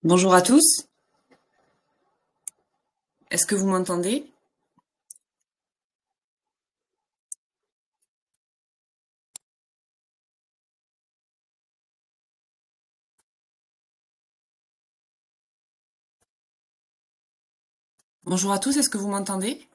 Bonjour à tous, est-ce que vous m'entendez? Bonjour à tous, est-ce que vous m'entendez?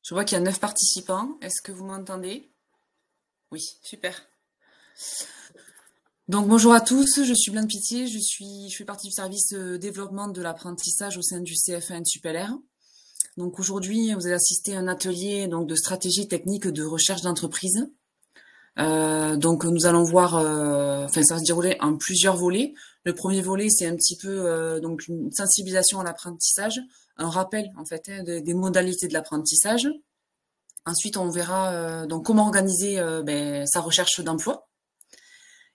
Je vois qu'il y a 9 participants, est-ce que vous m'entendez? Oui, super. Donc bonjour à tous, je suis Blanc Pitié, je fais partie du service développement de l'apprentissage au sein du CFA Super. Donc aujourd'hui, vous allez assister à un atelier donc, de stratégie technique de recherche d'entreprise. Donc nous allons voir, enfin ça va se dérouler en plusieurs volets. Le premier volet, c'est un petit peu donc une sensibilisation à l'apprentissage, un rappel en fait des modalités de l'apprentissage. Ensuite, on verra donc comment organiser sa recherche d'emploi.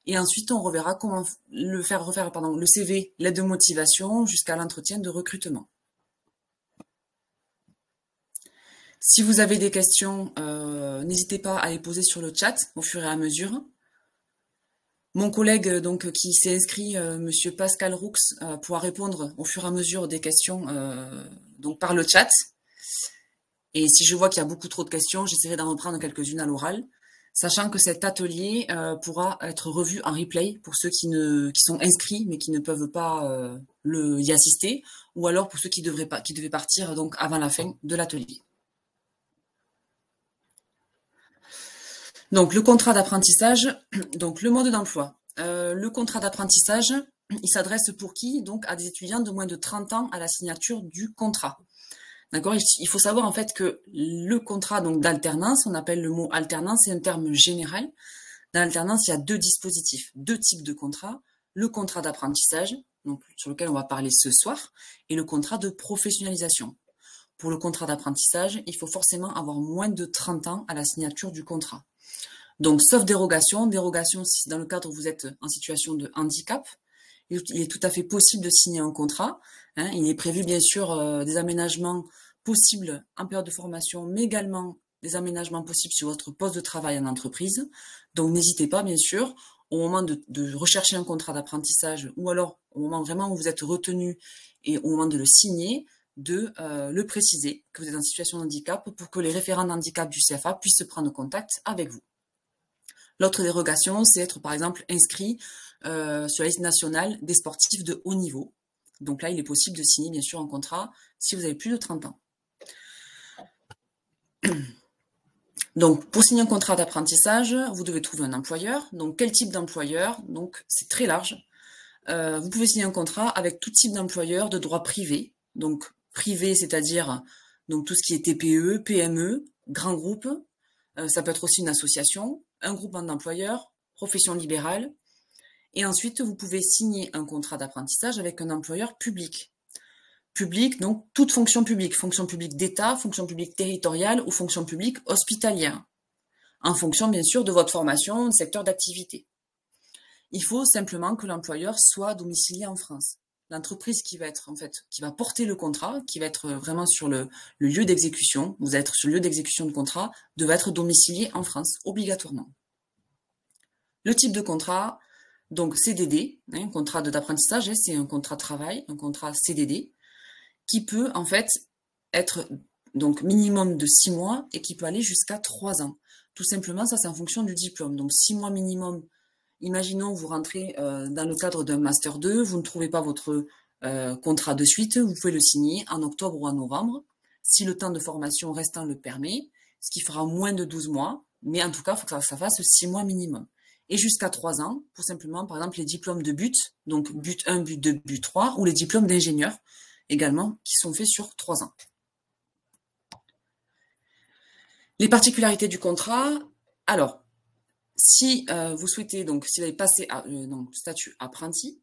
Et ensuite, on reverra comment le faire refaire le CV, l'aide de motivation, jusqu'à l'entretien de recrutement. Si vous avez des questions, n'hésitez pas à les poser sur le chat au fur et à mesure. Mon collègue donc qui s'est inscrit, Monsieur Pascal Roux, pourra répondre au fur et à mesure des questions donc par le chat. Et si je vois qu'il y a beaucoup trop de questions, j'essaierai d'en reprendre quelques-unes à l'oral, sachant que cet atelier pourra être revu en replay pour ceux qui sont inscrits mais qui ne peuvent pas y assister, ou alors pour ceux qui devaient partir donc avant la fin de l'atelier. Donc le contrat d'apprentissage, donc le mode d'emploi. Le contrat d'apprentissage, il s'adresse pour qui? Donc à des étudiants de moins de 30 ans à la signature du contrat. D'accord. Il faut savoir en fait que le contrat donc d'alternance, on appelle le mot alternance, c'est un terme général. Dans l'alternance, il y a deux dispositifs, deux types de contrats. Le contrat d'apprentissage, donc sur lequel on va parler ce soir, et le contrat de professionnalisation. Pour le contrat d'apprentissage, il faut forcément avoir moins de 30 ans à la signature du contrat. Donc, sauf dérogation si dans le cadre où vous êtes en situation de handicap, il est tout à fait possible de signer un contrat. Il est prévu bien sûr des aménagements possibles en période de formation, mais également des aménagements possibles sur votre poste de travail en entreprise. Donc n'hésitez pas bien sûr au moment de rechercher un contrat d'apprentissage ou alors au moment vraiment où vous êtes retenu et au moment de le signer, de le préciser que vous êtes en situation de handicap pour que les référents d'handicap du CFA puissent prendre contact avec vous. L'autre dérogation, c'est être par exemple inscrit sur la liste nationale des sportifs de haut niveau. Donc là, il est possible de signer bien sûr un contrat si vous avez plus de 30 ans. Donc pour signer un contrat d'apprentissage, vous devez trouver un employeur. Donc quel type d'employeur? Donc c'est très large. Vous pouvez signer un contrat avec tout type d'employeur de droit privé. Donc privé, c'est-à-dire donc tout ce qui est TPE, PME, grands groupes. Ça peut être aussi une association, un groupement d'employeurs, profession libérale. Et ensuite, vous pouvez signer un contrat d'apprentissage avec un employeur public. Public, donc toute fonction publique d'État, fonction publique territoriale ou fonction publique hospitalière, en fonction bien sûr de votre formation, de secteur d'activité. Il faut simplement que l'employeur soit domicilié en France. L'entreprise qui va être en fait, qui va porter le contrat, qui va être vraiment sur le lieu d'exécution, vous allez être sur le lieu d'exécution de contrat, devait être domicilié en France, obligatoirement. Le type de contrat, donc CDD, contrat d'apprentissage, c'est un contrat de travail, un contrat CDD, qui peut en fait être donc minimum de 6 mois et qui peut aller jusqu'à 3 ans. Tout simplement, ça c'est en fonction du diplôme. Donc 6 mois minimum. Imaginons vous rentrez dans le cadre d'un master 2, vous ne trouvez pas votre contrat de suite, vous pouvez le signer en octobre ou en novembre, si le temps de formation restant le permet, ce qui fera moins de 12 mois, mais en tout cas, il faut que ça fasse 6 mois minimum. Et jusqu'à 3 ans, pour simplement, par exemple, les diplômes de but, donc but 1, but 2, but 3, ou les diplômes d'ingénieur, également, qui sont faits sur 3 ans. Les particularités du contrat, alors, si vous souhaitez, donc, si vous avez passé à donc, statut apprenti,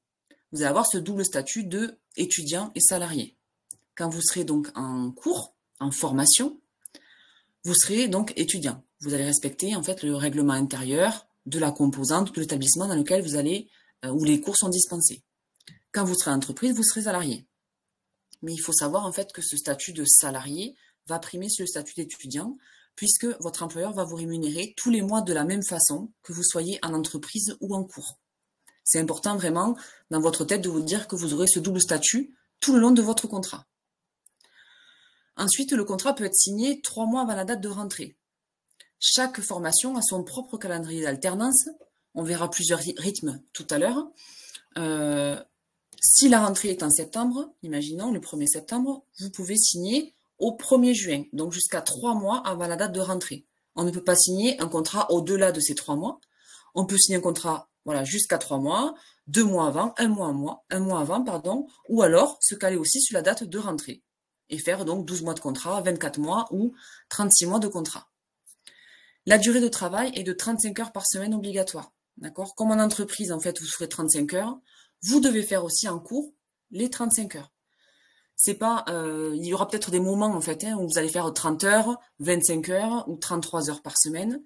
vous allez avoir ce double statut de étudiant et salarié. Quand vous serez donc en cours, en formation, vous serez donc étudiant. Vous allez respecter en fait le règlement intérieur de la composante de l'établissement dans lequel vous allez, où les cours sont dispensés. Quand vous serez entreprise, vous serez salarié. Mais il faut savoir en fait que ce statut de salarié va primer sur le statut d'étudiant, puisque votre employeur va vous rémunérer tous les mois de la même façon que vous soyez en entreprise ou en cours. C'est important vraiment dans votre tête de vous dire que vous aurez ce double statut tout le long de votre contrat. Ensuite, le contrat peut être signé 3 mois avant la date de rentrée. Chaque formation a son propre calendrier d'alternance. On verra plusieurs rythmes tout à l'heure. Si la rentrée est en septembre, imaginons le 1er septembre, vous pouvez signer au 1er juin, donc jusqu'à 3 mois avant la date de rentrée. On ne peut pas signer un contrat au-delà de ces 3 mois. On peut signer un contrat jusqu'à 3 mois, 2 mois avant, un mois avant, ou alors se caler aussi sur la date de rentrée et faire donc 12 mois de contrat, 24 mois ou 36 mois de contrat. La durée de travail est de 35 heures par semaine obligatoire. D'accord ? Comme en entreprise, en fait, vous ferez 35 heures, vous devez faire aussi en cours les 35 heures. C'est pas, il y aura peut-être des moments, en fait, où vous allez faire 30 heures, 25 heures ou 33 heures par semaine,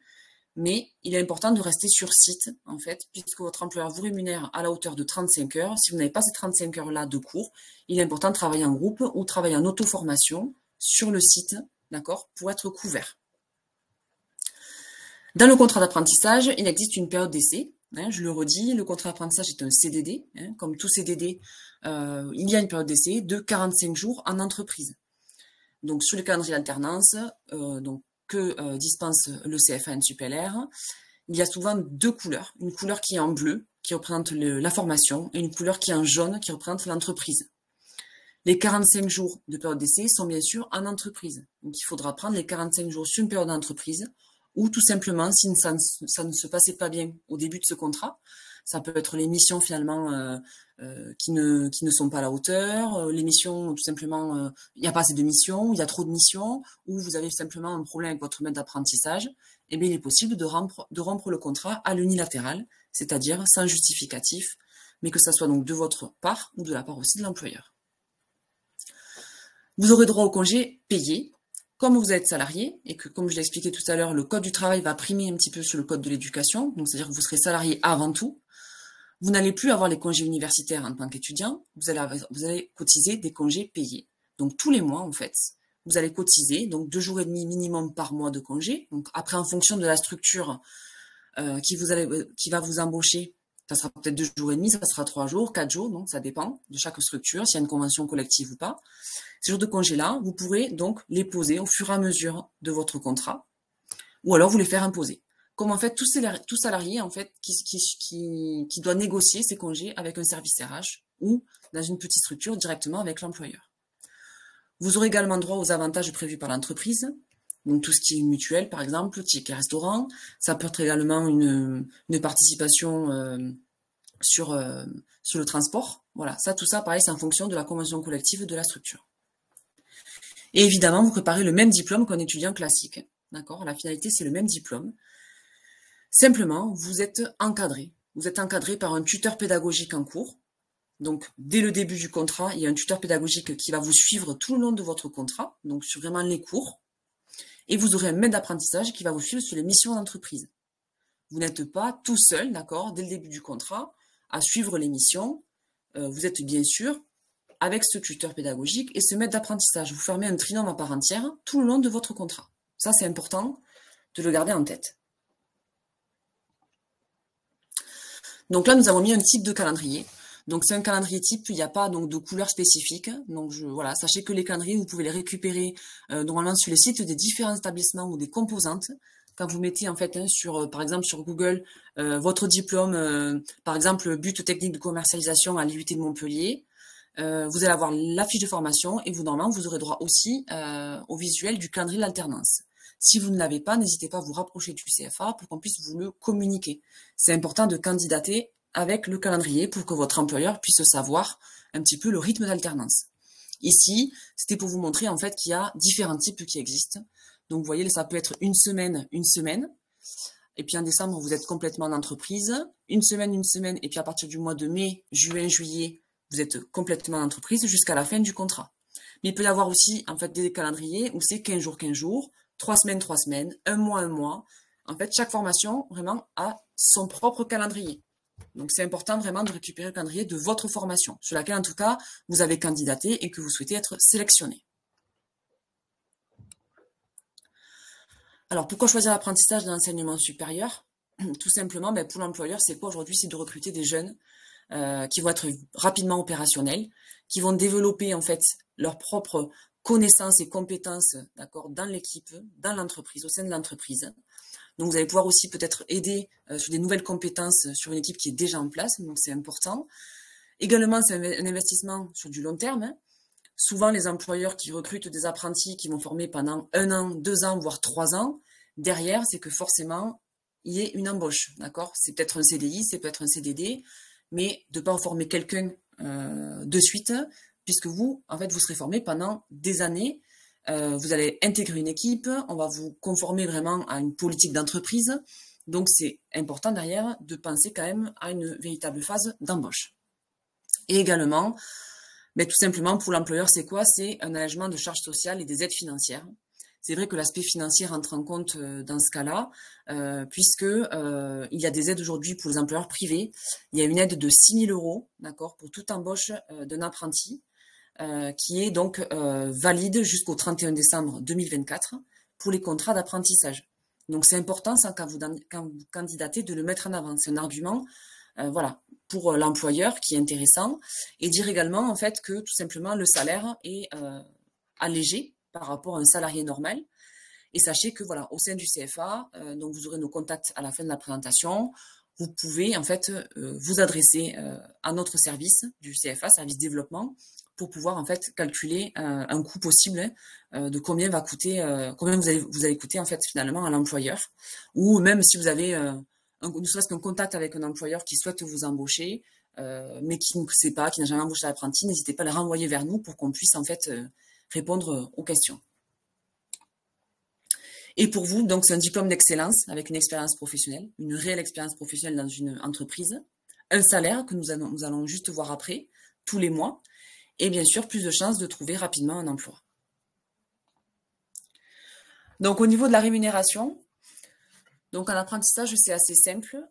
mais il est important de rester sur site, en fait, puisque votre employeur vous rémunère à la hauteur de 35 heures. Si vous n'avez pas ces 35 heures-là de cours, il est important de travailler en groupe ou travailler en auto-formation sur le site, d'accord, pour être couvert. Dans le contrat d'apprentissage, il existe une période d'essai. Je le redis, le contrat d'apprentissage est un CDD. Comme tout CDD, il y a une période d'essai de 45 jours en entreprise. Donc, sur le calendrier d'alternance, que dispense le CFA NSUPLR, il y a souvent 2 couleurs. Une couleur qui est en bleu, qui représente la formation, et une couleur qui est en jaune, qui représente l'entreprise. Les 45 jours de période d'essai sont bien sûr en entreprise. Donc, il faudra prendre les 45 jours sur une période d'entreprise, ou tout simplement, si ça ne se passait pas bien au début de ce contrat, ça peut être les missions finalement qui ne sont pas à la hauteur, les missions tout simplement, il n'y a pas assez de missions, il y a trop de missions, ou vous avez simplement un problème avec votre maître d'apprentissage, et bien il est possible de rompre le contrat à l'unilatéral, c'est-à-dire sans justificatif, mais que ça soit donc de votre part ou de la part aussi de l'employeur. Vous aurez droit au congé payé. Comme vous êtes salarié, et que, comme je l'ai expliqué tout à l'heure, le code du travail va primer un petit peu sur le code de l'éducation, donc c'est-à-dire que vous serez salarié avant tout, vous n'allez plus avoir les congés universitaires en tant qu'étudiant, vous allez cotiser des congés payés. Donc tous les mois, en fait, vous allez cotiser, donc 2 jours et demi minimum par mois de congés. Donc après, en fonction de la structure qui va vous embaucher, ça sera peut-être 2 jours et demi, ça sera 3 jours, 4 jours, donc ça dépend de chaque structure, s'il y a une convention collective ou pas. Ces jours de congé-là, vous pourrez donc les poser au fur et à mesure de votre contrat, ou alors vous les faire imposer. Comme en fait tout salarié en fait qui doit négocier ses congés avec un service RH ou dans une petite structure directement avec l'employeur. Vous aurez également droit aux avantages prévus par l'entreprise, donc tout ce qui est mutuel par exemple, ticket restaurant, ça peut être également une participation sur le transport. Voilà, tout ça pareil, c'est en fonction de la convention collective de la structure. Et évidemment, vous préparez le même diplôme qu'un étudiant classique. D'accord ? La finalité, c'est le même diplôme. Simplement, vous êtes encadré. Vous êtes encadré par un tuteur pédagogique en cours. Donc, dès le début du contrat, il y a un tuteur pédagogique qui va vous suivre tout le long de votre contrat, donc sur vraiment les cours. Et vous aurez un maître d'apprentissage qui va vous suivre sur les missions d'entreprise. Vous n'êtes pas tout seul, d'accord, dès le début du contrat, à suivre les missions. Vous êtes bien sûr avec ce tuteur pédagogique et ce maître d'apprentissage. Vous formez un trinôme à part entière tout le long de votre contrat. Ça, c'est important de le garder en tête. Donc là, nous avons mis un type de calendrier. Donc c'est un calendrier type, il n'y a pas donc de couleur spécifique. Donc voilà, sachez que les calendriers, vous pouvez les récupérer normalement sur les sites des différents établissements ou des composantes. Quand vous mettez en fait par exemple sur Google votre diplôme, par exemple but technique de commercialisation à l'IUT de Montpellier, vous allez avoir la fiche de formation et normalement vous aurez droit aussi au visuel du calendrier d'alternance. Si vous ne l'avez pas, n'hésitez pas à vous rapprocher du CFA pour qu'on puisse vous le communiquer. C'est important de candidater avec le calendrier pour que votre employeur puisse savoir un petit peu le rythme d'alternance. Ici, c'était pour vous montrer en fait qu'il y a différents types qui existent. Donc vous voyez, ça peut être une semaine. Et puis en décembre, vous êtes complètement en entreprise. Une semaine. Et puis à partir du mois de mai, juin, juillet, vous êtes complètement en entreprise jusqu'à la fin du contrat. Mais il peut y avoir aussi, en fait, des calendriers où c'est 15 jours, 3 semaines, 3 semaines, un mois, 1 mois. En fait, chaque formation, vraiment, a son propre calendrier. Donc, c'est important vraiment de récupérer le calendrier de votre formation, sur laquelle, en tout cas, vous avez candidaté et que vous souhaitez être sélectionné. Alors, pourquoi choisir l'apprentissage dans l'enseignement supérieur? Tout simplement, pour l'employeur, c'est quoi aujourd'hui? C'est de recruter des jeunes qui vont être rapidement opérationnels, qui vont développer en fait leurs propres connaissances et compétences, d'accord, dans l'équipe, dans l'entreprise, au sein de l'entreprise. Donc, vous allez pouvoir aussi peut-être aider sur des nouvelles compétences sur une équipe qui est déjà en place, donc c'est important. Également, c'est un investissement sur du long terme. Hein. Souvent, les employeurs qui recrutent des apprentis qui vont former pendant 1 an, 2 ans, voire 3 ans, derrière, c'est que forcément, il y ait une embauche, d'accord? C'est peut-être un CDI, c'est peut-être un CDD, mais de ne pas former quelqu'un de suite, puisque vous, en fait, vous serez formé pendant des années. Vous allez intégrer une équipe, on va vous conformer vraiment à une politique d'entreprise. Donc, c'est important derrière de penser quand même à une véritable phase d'embauche. Et également, tout simplement, pour l'employeur, c'est quoi? C'est un allègement de charges sociales et des aides financières. C'est vrai que l'aspect financier rentre en compte dans ce cas-là, puisque il y a des aides aujourd'hui pour les employeurs privés. Il y a une aide de 6 000 €, d'accord, pour toute embauche d'un apprenti, qui est donc valide jusqu'au 31 décembre 2024 pour les contrats d'apprentissage. Donc c'est important, ça, quand vous candidatez, de le mettre en avant. C'est un argument, voilà, pour l'employeur qui est intéressant, et dire également en fait que tout simplement le salaire est allégé par rapport à un salarié normal. Et sachez que voilà, au sein du CFA, donc vous aurez nos contacts à la fin de la présentation. Vous pouvez en fait vous adresser à notre service du CFA, service développement, pour pouvoir en fait calculer un coût possible de combien va coûter, combien vous allez coûter en fait finalement à l'employeur, ou même si vous avez ne serait-ce qu'un contact avec un employeur qui souhaite vous embaucher, mais qui ne sait pas, qui n'a jamais embauché d'apprenti, n'hésitez pas à les renvoyer vers nous pour qu'on puisse en fait répondre aux questions. Et pour vous, donc c'est un diplôme d'excellence avec une expérience professionnelle, une réelle expérience professionnelle dans une entreprise, un salaire que nous allons juste voir après, tous les mois, et bien sûr plus de chances de trouver rapidement un emploi. Donc au niveau de la rémunération, donc en apprentissage c'est assez simple.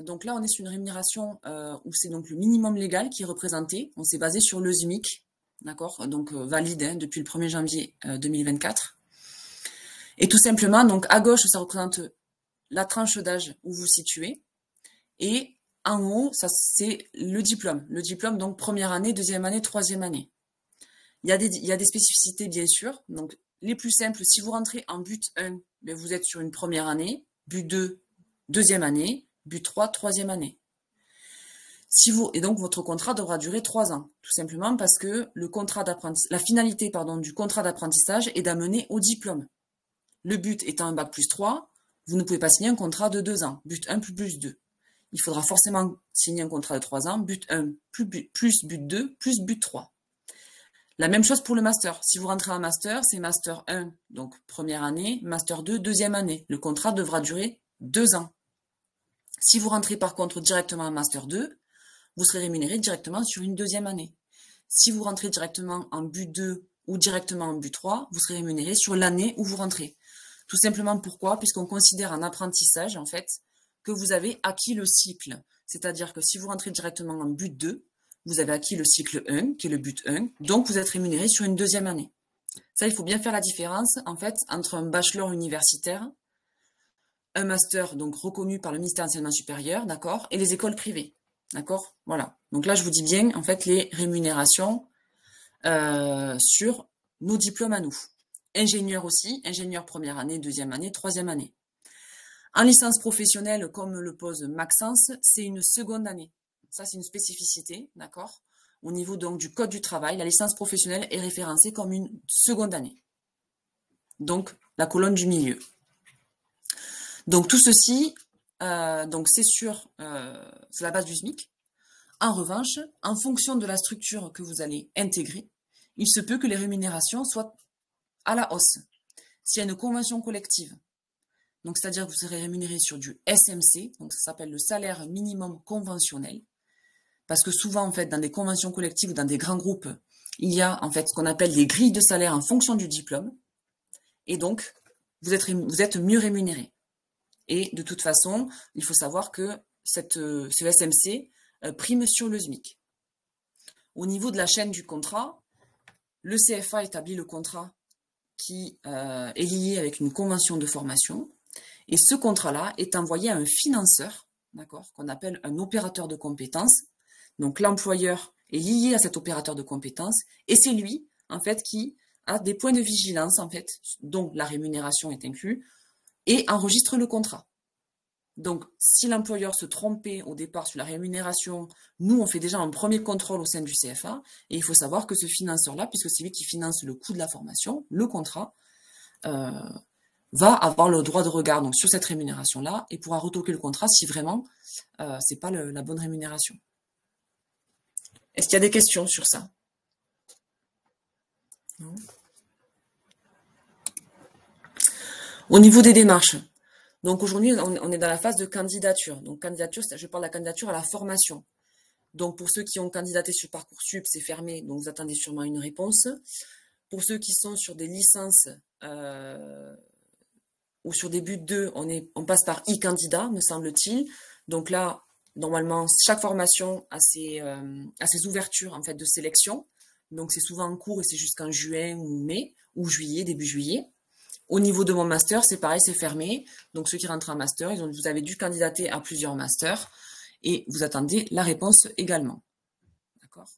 Donc là on est sur une rémunération où c'est donc le minimum légal qui est représenté. On s'est basé sur le SMIC, d'accord, donc valide depuis le 1er janvier 2024. Et tout simplement, donc à gauche, ça représente la tranche d'âge où vous vous situez. Et en haut, ça c'est le diplôme. Le diplôme, donc première année, deuxième année, troisième année. Il y a des spécificités, bien sûr. Donc les plus simples, si vous rentrez en but 1, vous êtes sur une première année, but 2, deuxième année, but 3, troisième année. Et donc votre contrat devra durer 3 ans, tout simplement parce que la finalité du contrat d'apprentissage est d'amener au diplôme. Le but étant un bac plus 3, vous ne pouvez pas signer un contrat de 2 ans, but 1 plus 2. Il faudra forcément signer un contrat de 3 ans, but 1 plus but 2 plus but 3. La même chose pour le master. Si vous rentrez en master, c'est master 1, donc première année, master 2, deuxième année. Le contrat devra durer 2 ans. Si vous rentrez par contre directement en master 2, vous serez rémunéré directement sur une deuxième année. Si vous rentrez directement en but 2 ou directement en but 3, vous serez rémunéré sur l'année où vous rentrez. Tout simplement pourquoi? Puisqu'on considère en apprentissage, en fait, que vous avez acquis le cycle. C'est-à-dire que si vous rentrez directement en but 2, vous avez acquis le cycle 1, qui est le but 1, donc vous êtes rémunéré sur une deuxième année. Ça, il faut bien faire la différence, en fait, entre un bachelor universitaire, un master, donc reconnu par le ministère de l'Enseignement supérieur, d'accord, et les écoles privées, d'accord? Voilà. Donc là, je vous dis bien, en fait, les rémunérations sur nos diplômes à nous. Ingénieur aussi, ingénieur première année, deuxième année, troisième année. En licence professionnelle, comme le pose Maxence, c'est une seconde année. Ça, c'est une spécificité, d'accord? Au niveau donc du code du travail, la licence professionnelle est référencée comme une seconde année. Donc, la colonne du milieu. Donc, tout ceci, c'est la base du SMIC. En revanche, en fonction de la structure que vous allez intégrer, il se peut que les rémunérations soient à la hausse. S'il y a une convention collective, donc c'est-à-dire que vous serez rémunéré sur du SMC, donc ça s'appelle le salaire minimum conventionnel, parce que souvent, en fait, dans des conventions collectives ou dans des grands groupes, il y a en fait ce qu'on appelle des grilles de salaire en fonction du diplôme, et donc vous êtes mieux rémunéré. Et de toute façon, il faut savoir que ce SMC prime sur le SMIC. Au niveau de la chaîne du contrat, le CFA établit le contrat qui est lié avec une convention de formation, et ce contrat-là est envoyé à un financeur, d'accord, qu'on appelle un opérateur de compétences. Donc l'employeur est lié à cet opérateur de compétences, et c'est lui, en fait, qui a des points de vigilance, en fait, dont la rémunération est inclue, et enregistre le contrat. Donc, si l'employeur se trompait au départ sur la rémunération, nous, on fait déjà un premier contrôle au sein du CFA, et il faut savoir que ce financeur-là, puisque c'est lui qui finance le coût de la formation, le contrat, va avoir le droit de regard donc, sur cette rémunération-là, et pourra retoquer le contrat si vraiment c'est pas la bonne rémunération. Est-ce qu'il y a des questions sur ça? Non. Au niveau des démarches, donc aujourd'hui, on est dans la phase de candidature. Donc candidature, je parle de la candidature à la formation. Donc pour ceux qui ont candidaté sur Parcoursup, c'est fermé, donc vous attendez sûrement une réponse. Pour ceux qui sont sur des licences ou sur des buts 2, on passe par e-candidat, me semble-t-il. Donc là, normalement, chaque formation a ses ouvertures en fait de sélection. Donc c'est souvent en cours et c'est jusqu'en juin ou mai ou juillet, début juillet. Au niveau de mon master, c'est pareil, c'est fermé. Donc ceux qui rentrent en master, vous avez dû candidater à plusieurs masters et vous attendez la réponse également. D'accord.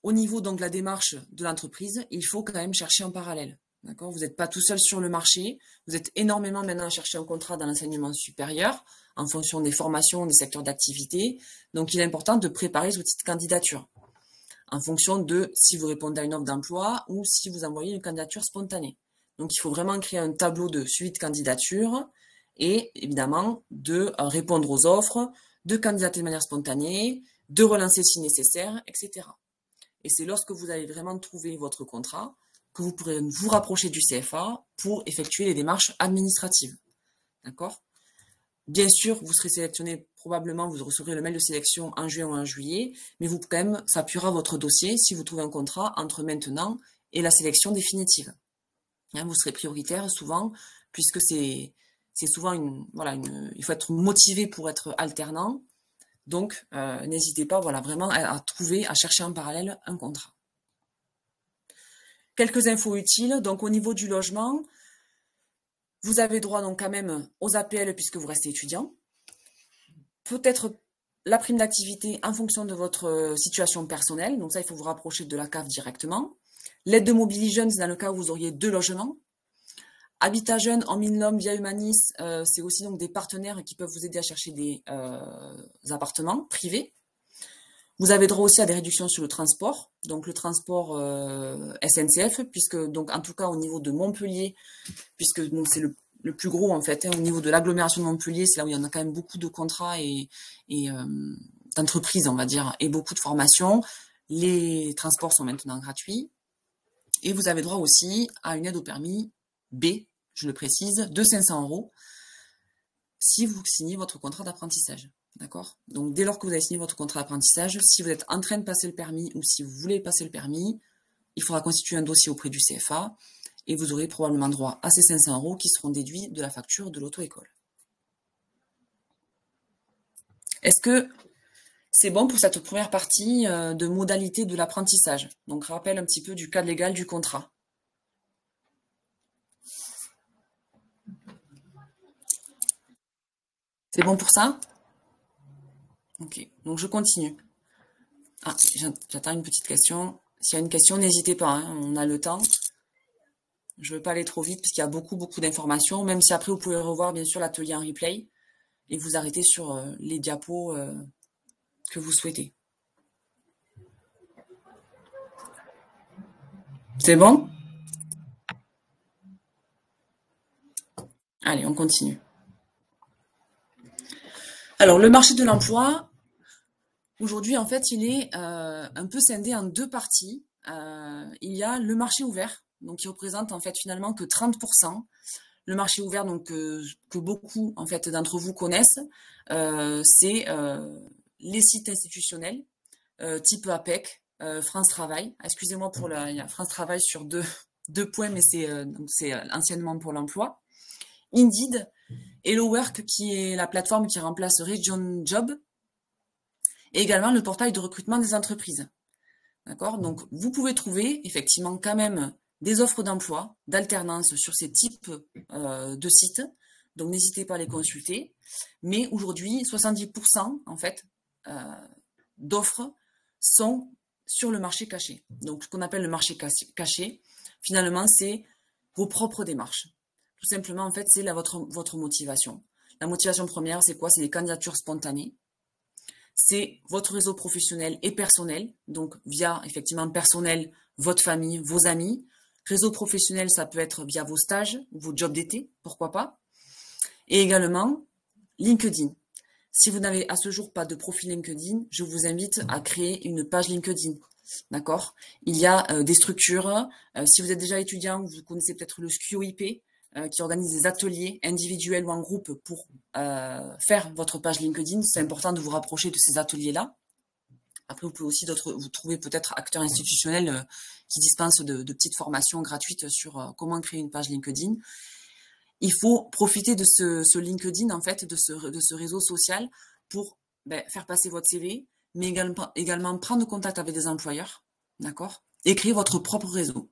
Au niveau donc de la démarche de l'entreprise, il faut quand même chercher en parallèle. D'accord. Vous n'êtes pas tout seul sur le marché. Vous êtes énormément maintenant à chercher un contrat dans l'enseignement supérieur en fonction des formations, des secteurs d'activité. Donc il est important de préparer ce outil de candidature en fonction de si vous répondez à une offre d'emploi ou si vous envoyez une candidature spontanée. Donc, il faut vraiment créer un tableau de suivi de candidature et évidemment de répondre aux offres, de candidater de manière spontanée, de relancer si nécessaire, etc. Et c'est lorsque vous allez vraiment trouver votre contrat que vous pourrez vous rapprocher du CFA pour effectuer les démarches administratives. D'accord? Bien sûr, vous serez sélectionné, probablement vous recevrez le mail de sélection en juin ou en juillet, mais vous quand même, ça appuiera votre dossier si vous trouvez un contrat entre maintenant et la sélection définitive. Vous serez prioritaire souvent, puisque c'est souvent il faut être motivé pour être alternant. Donc, n'hésitez pas, voilà, vraiment à chercher en parallèle un contrat. Quelques infos utiles. Donc, au niveau du logement, vous avez droit donc quand même aux APL puisque vous restez étudiant. Peut-être la prime d'activité en fonction de votre situation personnelle. Donc ça, il faut vous rapprocher de la CAF directement. L'aide de Mobili Jeunes, c'est dans le cas où vous auriez 2 logements. Habitat Jeune, en Minlum, via Humanis, c'est aussi donc des partenaires qui peuvent vous aider à chercher des appartements privés. Vous avez droit aussi à des réductions sur le transport, donc le transport SNCF, puisque donc en tout cas au niveau de Montpellier, puisque donc c'est le plus gros en fait, au niveau de l'agglomération de Montpellier, c'est là où il y en a quand même beaucoup de contrats et d'entreprises, on va dire, et beaucoup de formations. Les transports sont maintenant gratuits. Et vous avez droit aussi à une aide au permis B, je le précise, de 500 € si vous signez votre contrat d'apprentissage. D'accord? Donc, dès lors que vous avez signé votre contrat d'apprentissage, si vous êtes en train de passer le permis ou si vous voulez passer le permis, il faudra constituer un dossier auprès du CFA et vous aurez probablement droit à ces 500 € qui seront déduits de la facture de l'auto-école. Est-ce que c'est bon pour cette première partie de modalité de l'apprentissage? Donc, rappel un petit peu du cadre légal du contrat. C'est bon pour ça? Ok, donc je continue. Ah, j'attends une petite question. S'il y a une question, n'hésitez pas, hein, on a le temps. Je ne veux pas aller trop vite parce qu'il y a beaucoup d'informations, même si après vous pouvez revoir bien sûr l'atelier en replay et vous arrêter sur les diapos que vous souhaitez. C'est bon? Allez, on continue. Alors, le marché de l'emploi, aujourd'hui, en fait, il est un peu scindé en 2 parties. Il y a le marché ouvert, donc qui représente en fait finalement que 30%. Le marché ouvert, donc que beaucoup en fait d'entre vous connaissent, c'est les sites institutionnels type APEC, France Travail. Excusez-moi pour il y a France Travail sur deux points, mais c'est anciennement pour l'emploi. Indeed, Hello Work, qui est la plateforme qui remplace Region Job, et également le portail de recrutement des entreprises. D'accord? Donc, vous pouvez trouver effectivement quand même des offres d'emploi, d'alternance sur ces types de sites. Donc, n'hésitez pas à les consulter. Mais aujourd'hui, 70% en fait d'offres sont sur le marché caché. Donc, ce qu'on appelle le marché caché, finalement, c'est vos propres démarches. Tout simplement, en fait, c'est votre motivation. La motivation première, c'est quoi? C'est les candidatures spontanées. C'est votre réseau professionnel et personnel, donc via, effectivement, personnel, votre famille, vos amis. Réseau professionnel, ça peut être via vos stages, vos jobs d'été, pourquoi pas. Et également, LinkedIn. Si vous n'avez à ce jour pas de profil LinkedIn, je vous invite à créer une page LinkedIn. D'accord? Il y a des structures. Si vous êtes déjà étudiant, vous connaissez peut-être le SQIP, qui organise des ateliers individuels ou en groupe pour faire votre page LinkedIn. C'est important de vous rapprocher de ces ateliers-là. Après, vous pouvez aussi vous trouver peut-être acteurs institutionnels qui dispensent de petites formations gratuites sur comment créer une page LinkedIn. Il faut profiter de ce LinkedIn, en fait, de ce réseau social pour faire passer votre CV, mais également prendre contact avec des employeurs, d'accord, et créer votre propre réseau.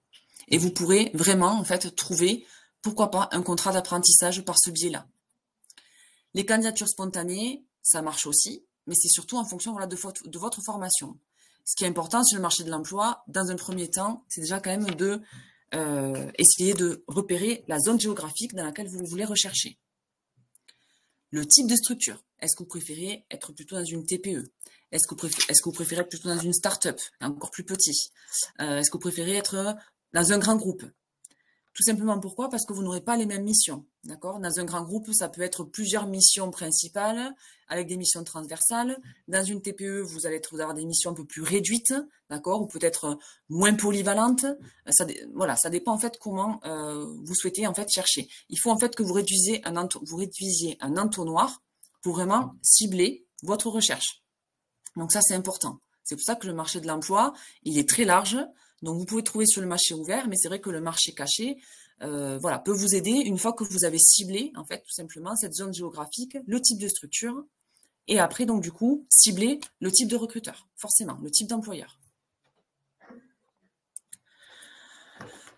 Et vous pourrez vraiment, en fait, trouver, pourquoi pas, un contrat d'apprentissage par ce biais-là. Les candidatures spontanées, ça marche aussi, mais c'est surtout en fonction de votre formation. Ce qui est important sur le marché de l'emploi, dans un premier temps, c'est déjà quand même de essayer de repérer la zone géographique dans laquelle vous voulez rechercher. Le type de structure. Est-ce que vous préférez être plutôt dans une TPE? Est-ce que vous préférez être plutôt dans une start-up, encore plus petit? Est-ce que vous préférez être dans un grand groupe? Tout simplement pourquoi? Parce que vous n'aurez pas les mêmes missions. D'accord? Dans un grand groupe, ça peut être plusieurs missions principales avec des missions transversales. Dans une TPE, vous allez avoir des missions un peu plus réduites, d'accord? Ou peut-être moins polyvalentes. Voilà, ça dépend en fait comment vous souhaitez en fait chercher. Il faut en fait que vous réduisiez un entonnoir pour vraiment cibler votre recherche. Donc ça, c'est important. C'est pour ça que le marché de l'emploi, il est très large. Donc, vous pouvez trouver sur le marché ouvert, mais c'est vrai que le marché caché, voilà, peut vous aider une fois que vous avez ciblé, en fait, tout simplement, cette zone géographique, le type de structure, et après, donc, du coup, cibler le type de recruteur, forcément, le type d'employeur.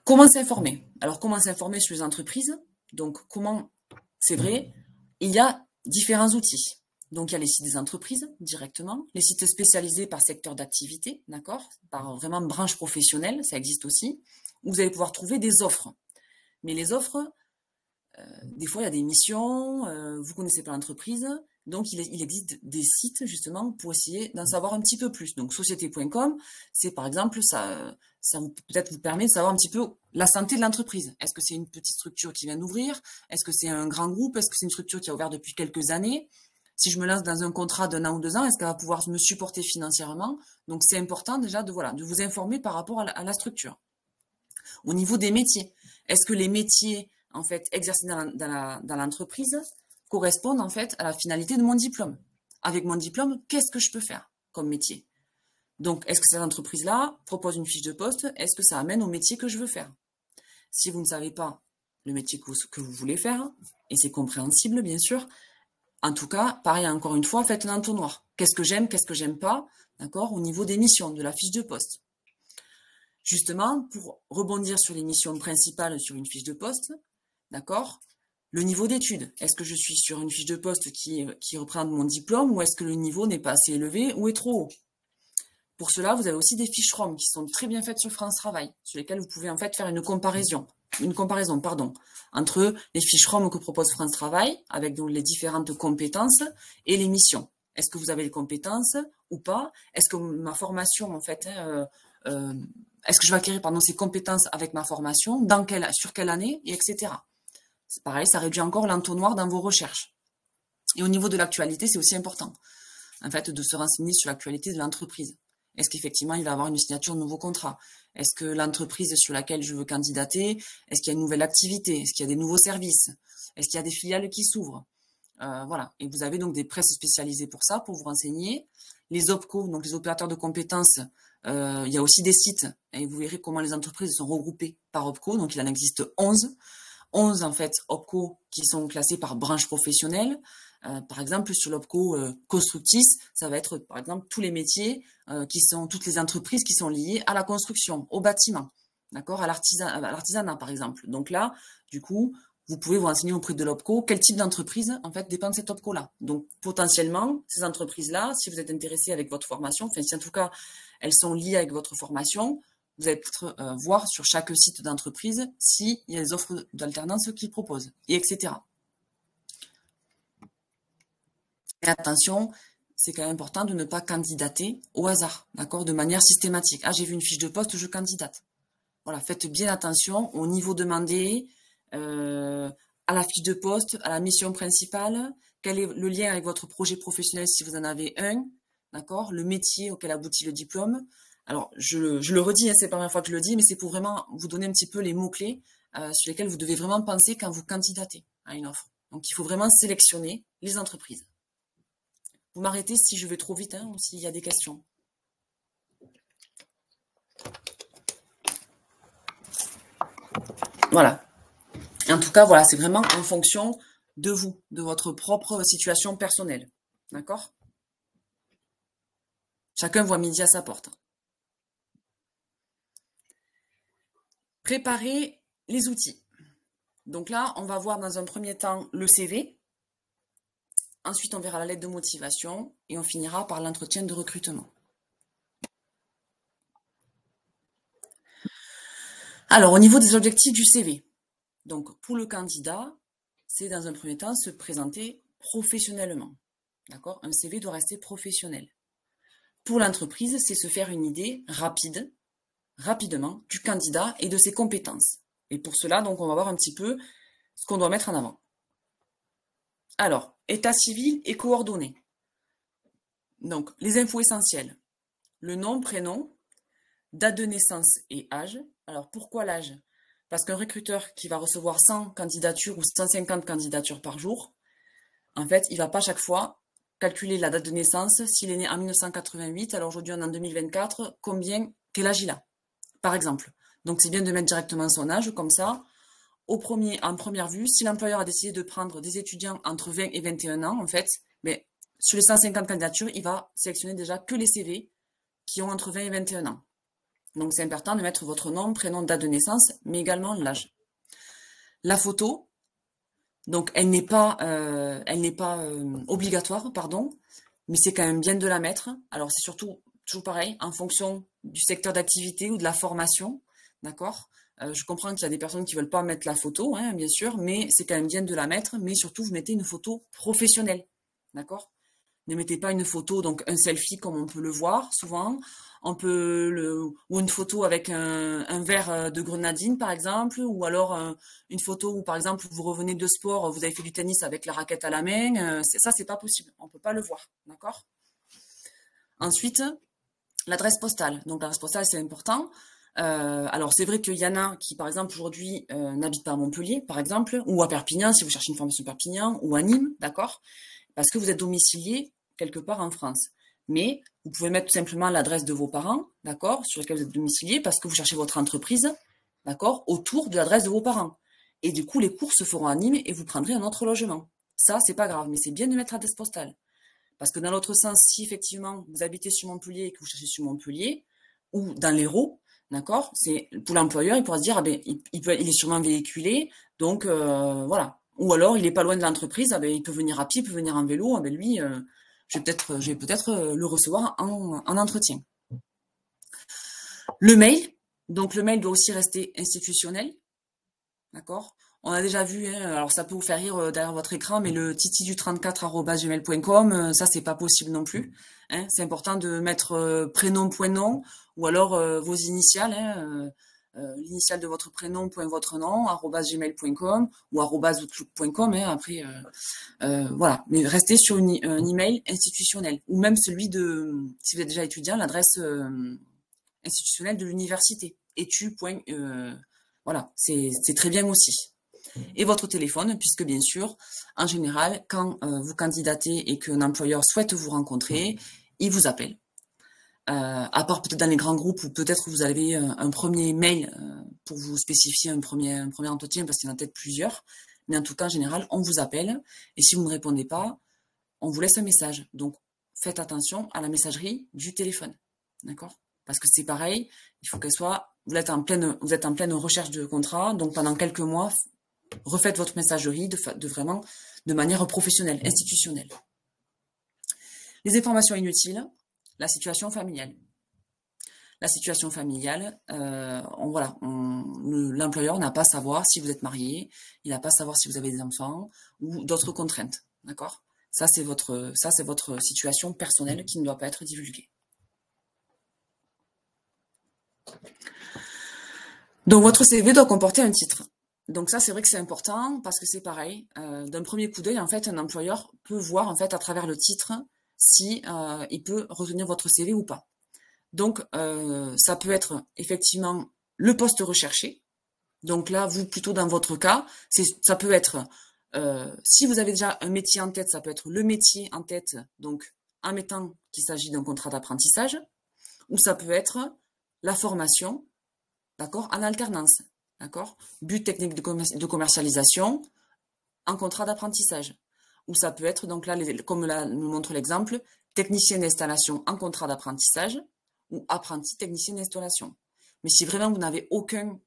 Comment s'informer? Alors, comment s'informer sur les entreprises? Donc, c'est vrai, il y a différents outils. Donc, il y a les sites des entreprises directement, les sites spécialisés par secteur d'activité, d'accord, par vraiment branche professionnelle, ça existe aussi, où vous allez pouvoir trouver des offres. Mais les offres, des fois, il y a des missions, vous connaissez pas l'entreprise, donc il existe des sites justement pour essayer d'en savoir un petit peu plus. Donc, société.com, c'est par exemple, ça peut-être vous permet de savoir un petit peu la santé de l'entreprise. Est-ce que c'est une petite structure qui vient d'ouvrir? Est-ce que c'est un grand groupe? Est-ce que c'est une structure qui a ouvert depuis quelques années? Si je me lance dans un contrat d'1 an ou 2 ans, est-ce qu'elle va pouvoir me supporter financièrement? Donc, c'est important déjà de vous informer par rapport à la structure. Au niveau des métiers, est-ce que les métiers en fait exercés dans l'entreprise correspondent en fait à la finalité de mon diplôme? Avec mon diplôme, qu'est-ce que je peux faire comme métier? Donc, est-ce que cette entreprise-là propose une fiche de poste? Est-ce que ça amène au métier que je veux faire? Si vous ne savez pas le métier que vous voulez faire, et c'est compréhensible bien sûr, en tout cas, pareil, encore une fois, faites un entonnoir. Qu'est-ce que j'aime pas, d'accord, au niveau des missions, de la fiche de poste. Justement, pour rebondir sur les missions principales sur une fiche de poste, d'accord, le niveau d'études. Est-ce que je suis sur une fiche de poste qui représente mon diplôme ou est-ce que le niveau n'est pas assez élevé ou est trop haut? Pour cela, vous avez aussi des fiches ROM qui sont très bien faites sur France Travail, sur lesquelles vous pouvez en fait faire une comparaison, entre les fiches ROM que propose France Travail, avec donc les différentes compétences et les missions. Est-ce que vous avez les compétences ou pas? Est-ce que ma formation, en fait, est-ce que je vais acquérir ces compétences avec ma formation, sur quelle année, et etc. C'est pareil, ça réduit encore l'entonnoir dans vos recherches. Et au niveau de l'actualité, c'est aussi important, en fait, de se renseigner sur l'actualité de l'entreprise. Est-ce qu'effectivement, il va y avoir une signature de nouveau contrat? Est-ce que l'entreprise sur laquelle je veux candidater, est-ce qu'il y a une nouvelle activité? Est-ce qu'il y a des nouveaux services? Est-ce qu'il y a des filiales qui s'ouvrent? Voilà. Et vous avez donc des presses spécialisées pour ça, pour vous renseigner. Les OPCO, donc les opérateurs de compétences, Il y a aussi des sites, et vous verrez comment les entreprises sont regroupées par OPCO. Donc, il en existe 11. 11, en fait, OPCO qui sont classés par branche professionnelle. Par exemple, sur l'OPCO Constructis, ça va être, par exemple, tous les métiers toutes les entreprises qui sont liées à la construction, au bâtiment, d'accord, à l'artisanat, par exemple. Donc là, du coup, vous pouvez vous renseigner auprès de l'OPCO quel type d'entreprise, en fait, dépend de cette OPCO-là. Donc, potentiellement, ces entreprises-là, si vous êtes intéressé avec votre formation, enfin, si en tout cas, elles sont liées avec votre formation, vous allez peut-être voir sur chaque site d'entreprise s'il y a des offres d'alternance qu'ils proposent, et etc. Et attention, c'est quand même important de ne pas candidater au hasard, d'accord, de manière systématique. Ah, j'ai vu une fiche de poste, je candidate. Voilà, faites bien attention au niveau demandé, à la fiche de poste, à la mission principale, quel est le lien avec votre projet professionnel si vous en avez un, d'accord, le métier auquel aboutit le diplôme. Alors, je le redis, hein, c'est la première fois que je le dis, mais c'est pour vraiment vous donner un petit peu les mots-clés sur lesquels vous devez vraiment penser quand vous candidatez à une offre. Donc, il faut vraiment sélectionner les entreprises. Vous m'arrêtez si je vais trop vite, hein, ou s'il y a des questions. Voilà. En tout cas, voilà, c'est vraiment en fonction de vous, de votre propre situation personnelle. D'accord? Chacun voit midi à sa porte. Préparer les outils. Donc là, on va voir dans un premier temps le CV. Ensuite, on verra la lettre de motivation et on finira par l'entretien de recrutement. Alors, au niveau des objectifs du CV. Donc, pour le candidat, c'est dans un premier temps se présenter professionnellement. D'accord? Un CV doit rester professionnel. Pour l'entreprise, c'est se faire une idée rapidement, du candidat et de ses compétences. Et pour cela, donc, on va voir un petit peu ce qu'on doit mettre en avant. Alors, état civil et coordonnées. Donc, les infos essentielles. Le nom, prénom, date de naissance et âge. Alors, pourquoi l'âge? Parce qu'un recruteur qui va recevoir 100 candidatures ou 150 candidatures par jour, en fait, il ne va pas chaque fois calculer la date de naissance. S'il est né en 1988, alors aujourd'hui on est en 2024, quel âge il a, par exemple. Donc c'est bien de mettre directement son âge, comme ça, en première vue, si l'employeur a décidé de prendre des étudiants entre 20 et 21 ans, en fait, mais sur les 150 candidatures, il va sélectionner déjà que les CV qui ont entre 20 et 21 ans. Donc c'est important de mettre votre nom, prénom, date de naissance, mais également l'âge. La photo, donc elle n'est pas obligatoire, pardon, mais c'est quand même bien de la mettre. Alors c'est surtout toujours pareil, en fonction du secteur d'activité ou de la formation, d'accord. Je comprends qu'il y a des personnes qui veulent pas mettre la photo, hein, bien sûr, mais c'est quand même bien de la mettre. Mais surtout, vous mettez une photo professionnelle, d'accord. Ne mettez pas une photo, donc un selfie comme on peut le voir souvent. Ou une photo avec un verre de grenadine par exemple, ou alors une photo où par exemple vous revenez de sport, vous avez fait du tennis avec la raquette à la main. Ça, c'est pas possible, on peut pas le voir, d'accord? Ensuite, l'adresse postale. Donc l'adresse postale, c'est important. Alors c'est vrai qu'il y en a qui, par exemple, aujourd'hui n'habitent pas à Montpellier, par exemple, ou à Perpignan, si vous cherchez une formation à Perpignan, ou à Nîmes, d'accord? Parce que vous êtes domicilié quelque part en France. Mais vous pouvez mettre tout simplement l'adresse de vos parents, d'accord, sur laquelle vous êtes domicilié, parce que vous cherchez votre entreprise, d'accord, autour de l'adresse de vos parents. Et du coup, les cours se feront à Nîmes et vous prendrez un autre logement. Ça, c'est pas grave, mais c'est bien de mettre l'adresse postale. Parce que dans l'autre sens, si effectivement vous habitez sur Montpellier et que vous cherchez sur Montpellier, ou dans l'Hérault, d'accord, c'est pour l'employeur, il pourra se dire, ah ben, il est sûrement véhiculé, donc voilà. Ou alors, il est pas loin de l'entreprise, ah ben, il peut venir à pied, il peut venir en vélo, ah ben lui, je vais peut-être le recevoir en entretien. Le mail, donc le mail doit aussi rester institutionnel, d'accord. On a déjà vu, hein, alors ça peut vous faire rire derrière votre écran, mais le titidu34@gmail.com, ça c'est pas possible non plus. Hein. C'est important de mettre prénom, point nom, ou alors vos initiales, hein, l'initiale de votre prénom, point votre nom, @gmail.com ou @outlook.com. Hein, après, voilà. Mais restez sur un email institutionnel, ou même celui si vous êtes déjà étudiant, l'adresse institutionnelle de l'université. Etu. Voilà, c'est très bien aussi. Et votre téléphone, puisque bien sûr, en général, quand vous candidatez et qu'un employeur souhaite vous rencontrer, il vous appelle. à part peut-être dans les grands groupes où peut-être vous avez un premier mail pour vous spécifier un premier entretien parce qu'il y en a peut-être plusieurs. Mais en tout cas, en général, on vous appelle et si vous ne répondez pas, on vous laisse un message. Donc, faites attention à la messagerie du téléphone. D'accord? Parce que c'est pareil, il faut qu'elle soit... vous êtes en pleine recherche de contrat, donc pendant quelques mois, refaites votre messagerie vraiment de manière professionnelle, institutionnelle. Les informations inutiles, la situation familiale. La situation familiale, l'employeur n'a pas à savoir si vous êtes marié, il n'a pas à savoir si vous avez des enfants ou d'autres contraintes, d'accord? Ça, c'est votre situation personnelle qui ne doit pas être divulguée. Donc, votre CV doit comporter un titre. Donc ça, c'est vrai que c'est important parce que c'est pareil. D'un premier coup d'œil, en fait, un employeur peut voir, en fait, à travers le titre, si il peut retenir votre CV ou pas. Donc, ça peut être effectivement le poste recherché. Donc là, vous, plutôt dans votre cas, ça peut être, si vous avez déjà un métier en tête, ça peut être le métier en tête, donc en mettant qu'il s'agit d'un contrat d'apprentissage, ou ça peut être la formation, d'accord, en alternance, d'accord, but technique de commercialisation en contrat d'apprentissage. Ou ça peut être, donc là, comme là nous montre l'exemple, technicien d'installation en contrat d'apprentissage, ou apprenti technicien d'installation. Mais si vraiment vous n'avez aucune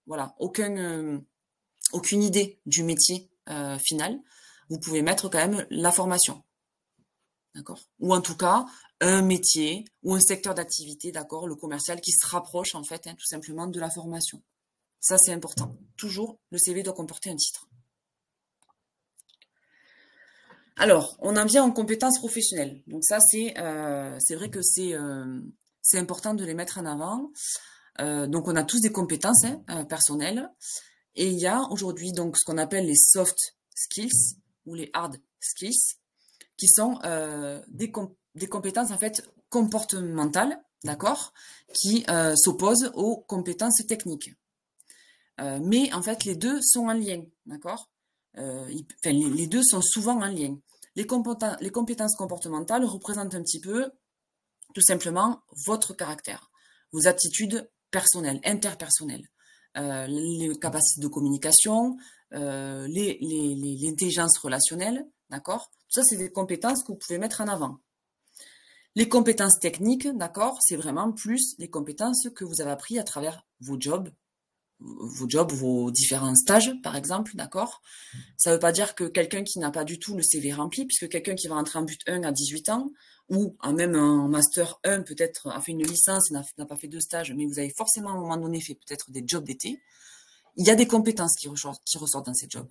idée du métier final, vous pouvez mettre quand même la formation, d'accord? Ou en tout cas un métier ou un secteur d'activité, d'accord, le commercial qui se rapproche en fait, tout simplement de la formation. Ça c'est important. Toujours, le CV doit comporter un titre. Alors, on en vient en compétences professionnelles. Donc ça, c'est vrai que c'est important de les mettre en avant. Donc, on a tous des compétences personnelles. Et il y a aujourd'hui donc ce qu'on appelle les soft skills ou les hard skills, qui sont des compétences en fait comportementales, d'accord, qui s'opposent aux compétences techniques. Mais en fait, les deux sont en lien, d'accord. Les deux sont souvent en lien. Les compétences comportementales représentent un petit peu, tout simplement, votre caractère, vos attitudes personnelles, interpersonnelles, les capacités de communication, l'intelligence relationnelle, d'accord? Tout ça, c'est des compétences que vous pouvez mettre en avant. Les compétences techniques, d'accord, c'est vraiment plus les compétences que vous avez appris à travers vos jobs, vos différents stages, par exemple, d'accord? Ça ne veut pas dire que quelqu'un qui n'a pas du tout le CV rempli, puisque quelqu'un qui va rentrer en but 1 à 18 ans, ou même en master 1, peut-être a fait une licence et n'a pas fait de stage, mais vous avez forcément à un moment donné fait peut-être des jobs d'été, il y a des compétences qui ressortent dans ces jobs.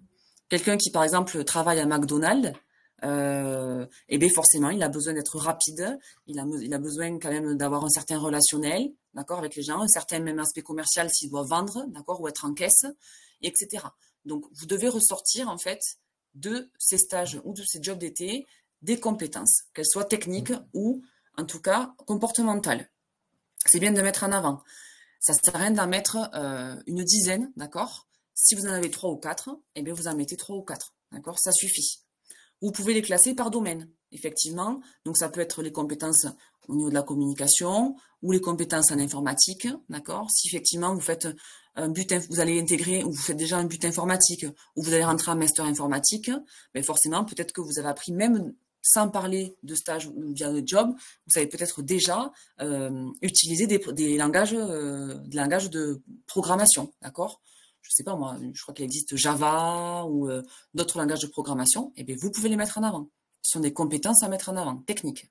Quelqu'un qui, par exemple, travaille à McDonald's, et bien forcément, il a besoin d'être rapide, il a besoin quand même d'avoir un certain relationnel, d'accord, avec les gens, un certain même aspect commercial s'il doit vendre, d'accord, ou être en caisse, etc. Donc, vous devez ressortir, en fait, de ces stages ou de ces jobs d'été, des compétences, qu'elles soient techniques ou, en tout cas, comportementales. C'est bien de mettre en avant. Ça sert à rien d'en mettre une dizaine, d'accord? Si vous en avez 3 ou 4, eh bien, vous en mettez 3 ou 4, d'accord? Ça suffit. Vous pouvez les classer par domaine, effectivement. Donc, ça peut être les compétences au niveau de la communication ou les compétences en informatique, d'accord? Si effectivement vous faites vous allez intégrer ou vous faites déjà un but informatique ou vous allez rentrer en master informatique, mais forcément, peut-être que vous avez appris même sans parler de stage ou bien de job, vous savez peut-être déjà utiliser des langages de programmation, d'accord? Je sais pas moi, je crois qu'il existe Java ou d'autres langages de programmation, et bien vous pouvez les mettre en avant. Ce sont des compétences à mettre en avant, techniques.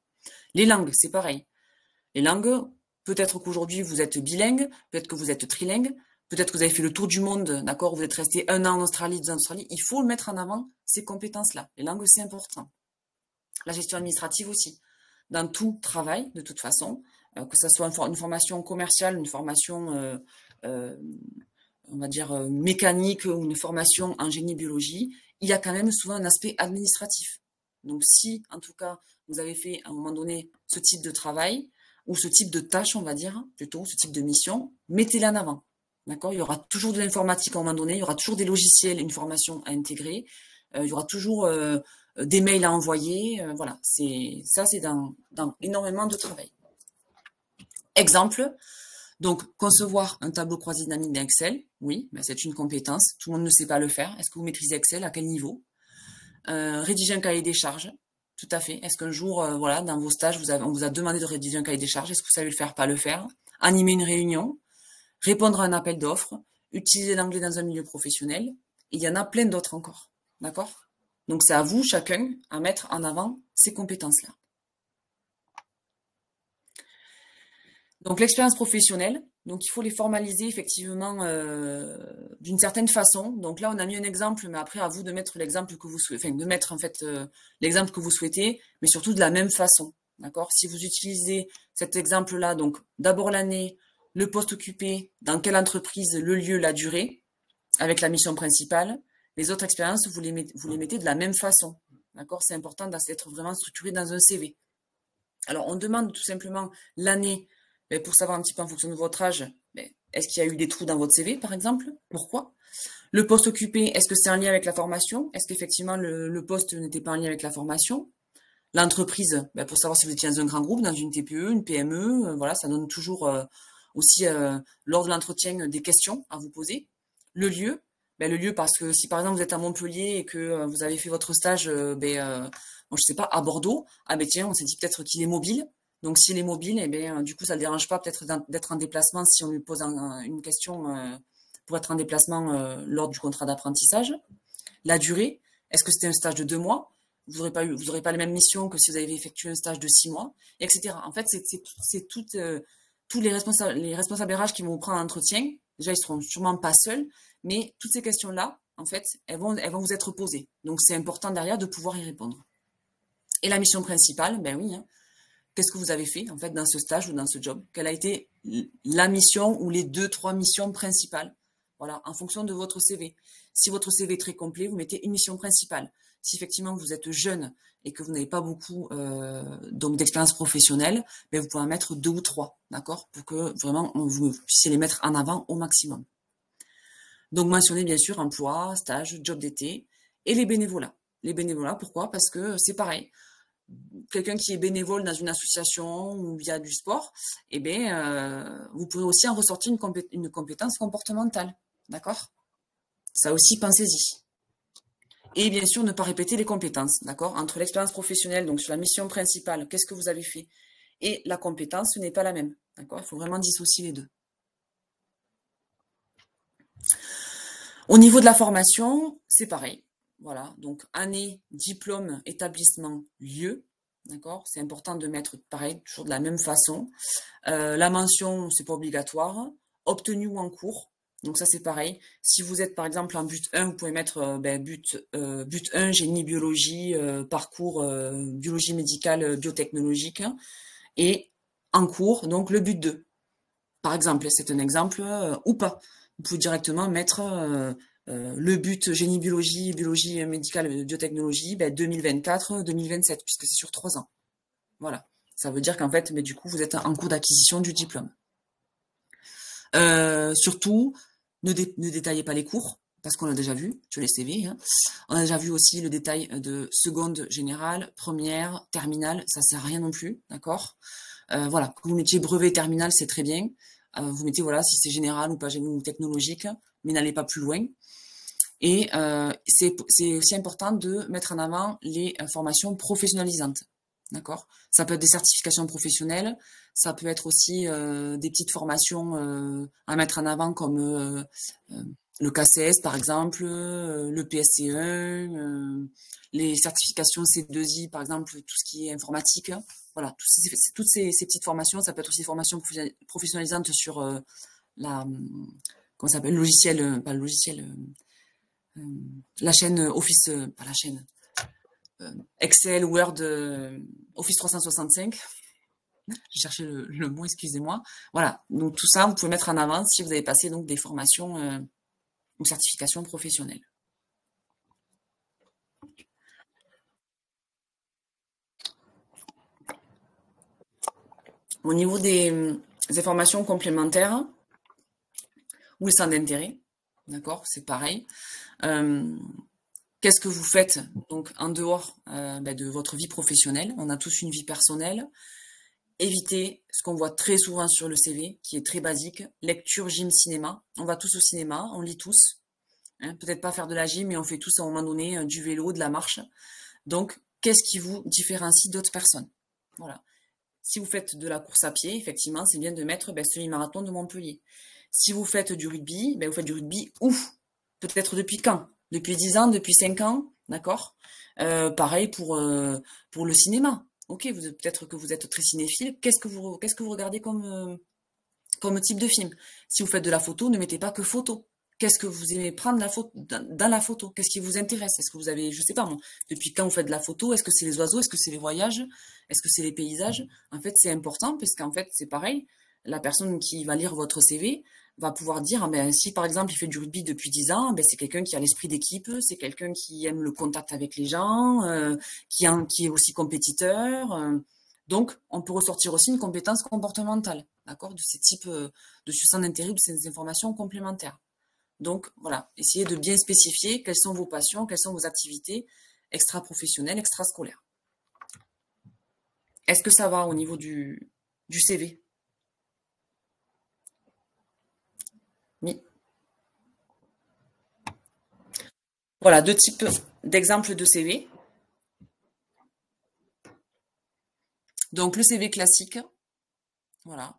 Les langues, c'est pareil. Les langues, peut-être qu'aujourd'hui vous êtes bilingue, peut-être que vous êtes trilingue, peut-être que vous avez fait le tour du monde, d'accord, vous êtes resté 1 an en Australie, 2 ans en Australie, il faut mettre en avant ces compétences-là. Les langues, c'est important. La gestion administrative aussi. Dans tout travail, de toute façon, que ce soit une formation commerciale, une formation on va dire mécanique ou une formation en génie biologie, il y a quand même souvent un aspect administratif. Donc si, en tout cas, vous avez fait à un moment donné ce type de travail, ou ce type de tâche, on va dire, plutôt, ce type de mission, mettez-les en avant. D'accord? Il y aura toujours de l'informatique à un moment donné, il y aura toujours des logiciels, une formation à intégrer, il y aura toujours des mails à envoyer, voilà. C'est dans énormément de travail. Exemple, donc concevoir un tableau croisé dynamique dans Excel, oui, ben c'est une compétence, tout le monde ne sait pas le faire. Est-ce que vous maîtrisez Excel, à quel niveau? Rédiger un cahier des charges, tout à fait. Est-ce qu'un jour, voilà, dans vos stages, on vous a demandé de rédiger un cahier des charges, est-ce que vous savez le faire, pas le faire? Animer une réunion, répondre à un appel d'offres, utiliser l'anglais dans un milieu professionnel, il y en a plein d'autres encore, d'accord? Donc c'est à vous, chacun, à mettre en avant ces compétences-là. Donc l'expérience professionnelle, donc il faut les formaliser effectivement d'une certaine façon. Donc là on a mis un exemple, mais après à vous de mettre l'exemple que vous souhaitez, enfin de mettre en fait l'exemple que vous souhaitez, mais surtout de la même façon, d'accord? Si vous utilisez cet exemple-là, donc d'abord l'année, le poste occupé, dans quelle entreprise, le lieu, la durée, avec la mission principale, les autres expériences vous les mettez de la même façon, d'accord? C'est important d'être vraiment structuré dans un CV. Alors, on demande tout simplement l'année, pour savoir un petit peu en fonction de votre âge, est-ce qu'il y a eu des trous dans votre CV, par exemple? Pourquoi? Le poste occupé, est-ce que c'est en lien avec la formation? Est-ce qu'effectivement le poste n'était pas en lien avec la formation? L'entreprise, pour savoir si vous étiez dans un grand groupe, dans une TPE, une PME, voilà, ça donne toujours aussi lors de l'entretien des questions à vous poser. Le lieu, le lieu parce que si par exemple vous êtes à Montpellier et que vous avez fait votre stage, je sais pas, à Bordeaux, ah ben tiens, on s'est dit peut-être qu'il est mobile. Donc s'il est mobile, du coup ça ne le dérange pas peut-être d'être en déplacement si on lui pose une question pour être en déplacement lors du contrat d'apprentissage. La durée, est-ce que c'était un stage de 2 mois? Vous n'aurez pas les mêmes missions que si vous avez effectué un stage de 6 mois, etc. En fait, c'est tous les responsables RH qui vont vous prendre un entretien. Déjà, ils seront sûrement pas seuls, mais toutes ces questions-là, en fait, elles vont vous être posées. Donc, c'est important derrière de pouvoir y répondre. Et la mission principale, ben oui, hein, qu'est-ce que vous avez fait, en fait, dans ce stage ou dans ce job? Quelle a été la mission ou les 2-3 missions principales? Voilà, en fonction de votre CV. Si votre CV est très complet, vous mettez une mission principale. Si effectivement vous êtes jeune et que vous n'avez pas beaucoup donc d'expérience professionnelle, vous pouvez en mettre 2 ou 3, d'accord? Pour que vraiment vous puissiez les mettre en avant au maximum. Donc mentionnez bien sûr emploi, stage, job d'été et les bénévolats. Les bénévolats, pourquoi? Parce que c'est pareil. Quelqu'un qui est bénévole dans une association ou via du sport, vous pourrez aussi en ressortir une compétence comportementale, d'accord? Ça aussi, pensez-y. Et bien sûr, ne pas répéter les compétences, d'accord? Entre l'expérience professionnelle, donc sur la mission principale, qu'est-ce que vous avez fait, et la compétence, ce n'est pas la même, d'accord? Il faut vraiment dissocier les deux. Au niveau de la formation, c'est pareil. Voilà, donc année, diplôme, établissement, lieu, d'accord? C'est important de mettre pareil, toujours de la même façon. La mention, c'est pas obligatoire. Obtenu ou en cours. Donc ça c'est pareil. Si vous êtes par exemple en but 1, vous pouvez mettre but 1, génie biologie, parcours biologie médicale, biotechnologique. Et en cours, donc le but 2. Par exemple, c'est un exemple ou pas. Vous pouvez directement mettre le but génie biologie, biologie médicale, biotechnologie, 2024-2027, puisque c'est sur 3 ans. Voilà. Ça veut dire qu'en fait, du coup, vous êtes en cours d'acquisition du diplôme. Surtout, ne détaillez pas les cours, parce qu'on l'a déjà vu sur les CV. Hein. On a déjà vu aussi le détail de seconde générale, première, terminale, ça sert à rien non plus, d'accord? Voilà, que vous mettiez brevet terminal, c'est très bien. Vous mettez, voilà, si c'est général ou pas ou technologique, mais n'allez pas plus loin. Et c'est aussi important de mettre en avant les formations professionnalisantes. D'accord? Ça peut être des certifications professionnelles, ça peut être aussi des petites formations à mettre en avant comme le KCS par exemple, le PSC1, les certifications C2I par exemple, tout ce qui est informatique. Voilà, toutes ces petites formations, ça peut être aussi des formations professionnalisantes sur la comment ça s'appelle, le logiciel, pas le logiciel, la chaîne Office, pas la chaîne. Excel, Word, Office 365. J'ai cherché le mot, excusez-moi. Voilà, donc tout ça, vous pouvez mettre en avant si vous avez passé donc des formations ou certifications professionnelles. Au niveau des formations complémentaires ou les centres d'intérêt, d'accord, c'est pareil. Qu'est-ce que vous faites donc en dehors de votre vie professionnelle? On a tous une vie personnelle. Évitez ce qu'on voit très souvent sur le CV, qui est très basique, lecture, gym, cinéma. On va tous au cinéma, on lit tous. Hein, peut-être pas faire de la gym, mais on fait tous à un moment donné du vélo, de la marche. Donc, qu'est-ce qui vous différencie d'autres personnes? Voilà. Si vous faites de la course à pied, effectivement, c'est bien de mettre semi-marathon de Montpellier. Si vous faites du rugby, vous faites du rugby où? Peut-être depuis quand? Depuis 10 ans, depuis 5 ans, d'accord? Pareil pour le cinéma. Ok, peut-être que vous êtes très cinéphile. Qu'est-ce que vous regardez comme type de film? Si vous faites de la photo, ne mettez pas que photo. Qu'est-ce que vous aimez prendre la photo, dans la photo? Qu'est-ce qui vous intéresse? Est-ce que vous avez, je sais pas moi, depuis quand vous faites de la photo? Est-ce que c'est les oiseaux? Est-ce que c'est les voyages? Est-ce que c'est les paysages? En fait, c'est important parce qu'en fait, c'est pareil. La personne qui va lire votre CV va pouvoir dire, ah ben, si par exemple il fait du rugby depuis 10 ans, ben, c'est quelqu'un qui a l'esprit d'équipe, c'est quelqu'un qui aime le contact avec les gens, qui est aussi compétiteur. Donc, on peut ressortir aussi une compétence comportementale, d'accord, de ces types de succès d'intérêt, de ces informations complémentaires. Donc, voilà, essayez de bien spécifier quelles sont vos passions, quelles sont vos activités extra-professionnelles, extrascolaires. Est-ce que ça va au niveau du CV? Oui. Voilà, deux types d'exemples de CV. Donc, le CV classique, voilà,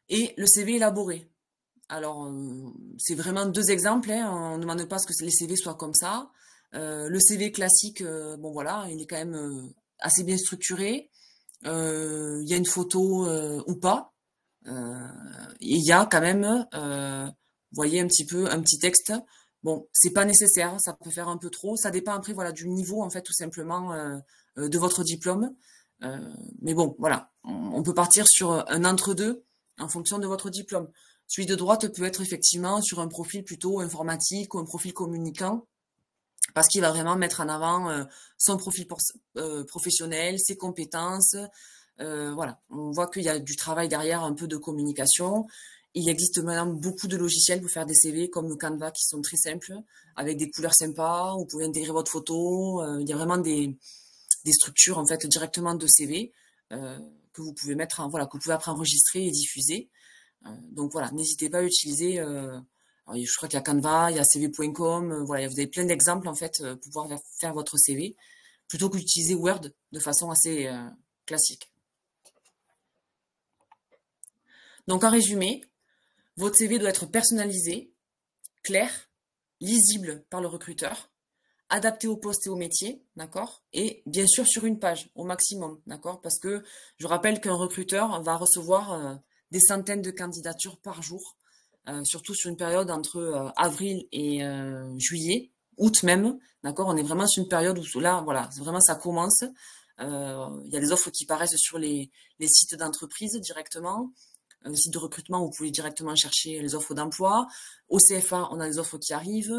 et le CV élaboré. Alors, c'est vraiment deux exemples, hein, on ne demande pas à ce que les CV soient comme ça. Le CV classique, bon voilà, il est quand même assez bien structuré. Il y a une photo ou pas. Il y a quand même, vous voyez un petit peu, un petit texte. Bon, c'est pas nécessaire, ça peut faire un peu trop. Ça dépend après, voilà, du niveau en fait, tout simplement, de votre diplôme. Euh, mais bon, voilà, on peut partir sur un entre-deux en fonction de votre diplôme. Celui de droite peut être effectivement sur un profil plutôt informatique ou un profil communicant, parce qu'il va vraiment mettre en avant son profil professionnel, ses compétences. Voilà, on voit qu'il y a du travail derrière, un peu de communication. Il existe maintenant beaucoup de logiciels pour faire des CV comme le Canva qui sont très simples, avec des couleurs sympas. Vous pouvez intégrer votre photo. Il y a vraiment des structures en fait directement de CV que vous pouvez mettre voilà, que vous pouvez après enregistrer et diffuser. Donc voilà, n'hésitez pas à utiliser. Alors, je crois qu'il y a Canva, il y a cv.com. Voilà, vous avez plein d'exemples en fait pour pouvoir faire votre CV plutôt que d'utiliser Word de façon assez classique. Donc en résumé, votre CV doit être personnalisé, clair, lisible par le recruteur, adapté au poste et au métier, d'accord? Et bien sûr sur une page au maximum, d'accord? Parce que je rappelle qu'un recruteur va recevoir des centaines de candidatures par jour, surtout sur une période entre avril et juillet, août même, d'accord? On est vraiment sur une période où là, voilà, vraiment ça commence. Il y a des offres qui paraissent sur les sites d'entreprise directement. Un site de recrutement, vous pouvez directement chercher les offres d'emploi. Au CFA, on a des offres qui arrivent.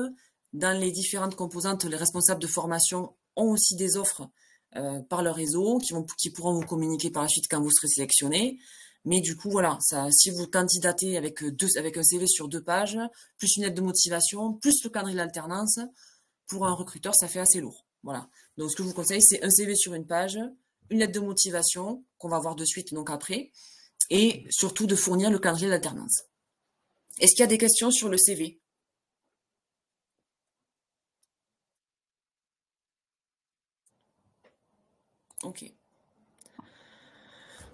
Dans les différentes composantes, les responsables de formation ont aussi des offres par leur réseau qui pourront vous communiquer par la suite quand vous serez sélectionné. Mais du coup, voilà, ça, si vous candidatez avec un CV sur 2 pages, plus une lettre de motivation, plus le calendrier d'alternance, pour un recruteur, ça fait assez lourd. Voilà. Donc, ce que je vous conseille, c'est un CV sur une page, une lettre de motivation qu'on va voir de suite, donc après, et surtout de fournir le calendrier d'alternance. Est-ce qu'il y a des questions sur le CV? Ok.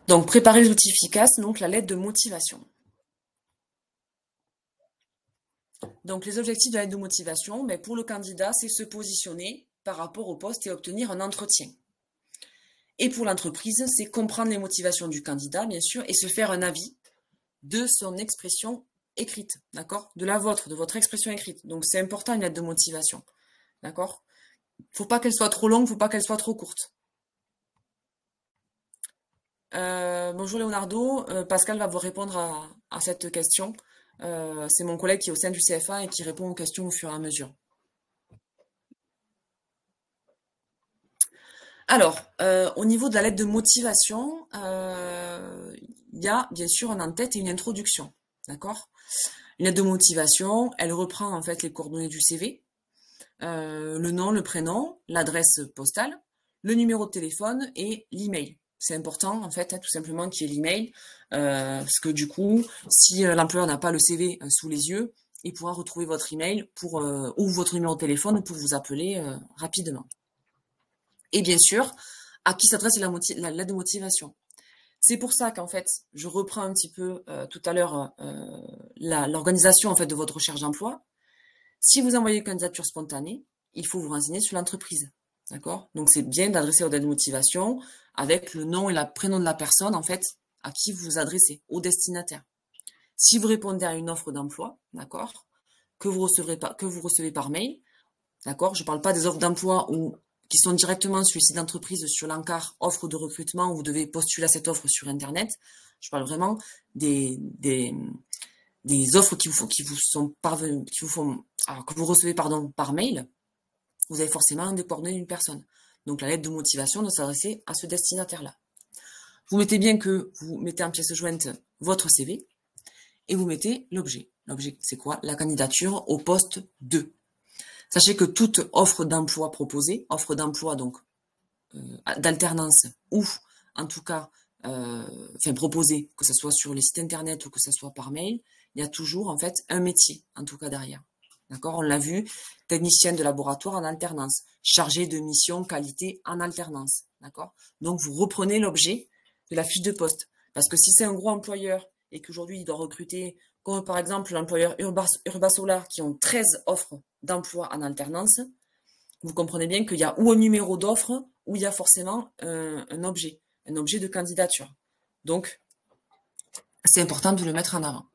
Donc, préparer les outils efficaces, donc la lettre de motivation. Donc, les objectifs de la lettre de motivation, mais pour le candidat, c'est se positionner par rapport au poste et obtenir un entretien. Et pour l'entreprise, c'est comprendre les motivations du candidat, bien sûr, et se faire un avis de son expression écrite, d'accord? De la vôtre, de votre expression écrite. Donc, c'est important une lettre de motivation, d'accord? Faut pas qu'elle soit trop longue, faut pas qu'elle soit trop courte. Bonjour Leonardo, Pascal va vous répondre à cette question. C'est mon collègue qui est au sein du CFA et qui répond aux questions au fur et à mesure. Alors, au niveau de la lettre de motivation, il y a bien sûr un en-tête et une introduction, d'accord? Une lettre de motivation, elle reprend en fait les coordonnées du CV, le nom, le prénom, l'adresse postale, le numéro de téléphone et l'email, C'est important, en fait, hein, tout simplement, qu'il y ait l'email, parce que du coup, si l'employeur n'a pas le CV sous les yeux, il pourra retrouver votre email ou votre numéro de téléphone pour vous appeler rapidement. Et bien sûr, à qui s'adresse la lettre de motivation. C'est pour ça qu'en fait, je reprends un petit peu tout à l'heure l'organisation en fait de votre recherche d'emploi. Si vous envoyez une candidature spontanée, il faut vous renseigner sur l'entreprise. D'accord? Donc c'est bien d'adresser votre lettre de motivation avec le nom et le prénom de la personne en fait à qui vous vous adressez, au destinataire. Si vous répondez à une offre d'emploi, d'accord, que vous recevez par mail, d'accord, je ne parle pas des offres d'emploi qui sont directement sur le site d'entreprise, sur l'encart offre de recrutement, où vous devez postuler à cette offre sur Internet. Je parle vraiment des offres que vous recevez par mail. Vous avez forcément des coordonnées d'une personne. Donc la lettre de motivation doit s'adresser à ce destinataire-là. Vous mettez bien que vous mettez en pièce jointe votre CV et vous mettez l'objet. L'objet, c'est quoi? La candidature au poste 2. Sachez que toute offre d'emploi proposée, offre d'emploi donc d'alternance ou en tout cas proposée, que ce soit sur les sites internet ou que ce soit par mail, il y a toujours en fait un métier en tout cas derrière. D'accord? On l'a vu, technicien de laboratoire en alternance, chargé de mission qualité en alternance. D'accord? Donc vous reprenez l'objet de la fiche de poste. Parce que si c'est un gros employeur et qu'aujourd'hui il doit recruter, comme par exemple l'employeur Urbasolar qui ont 13 offres d'emploi en alternance, vous comprenez bien qu'il y a ou un numéro d'offre ou il y a forcément un objet de candidature. Donc, c'est important de le mettre en avant.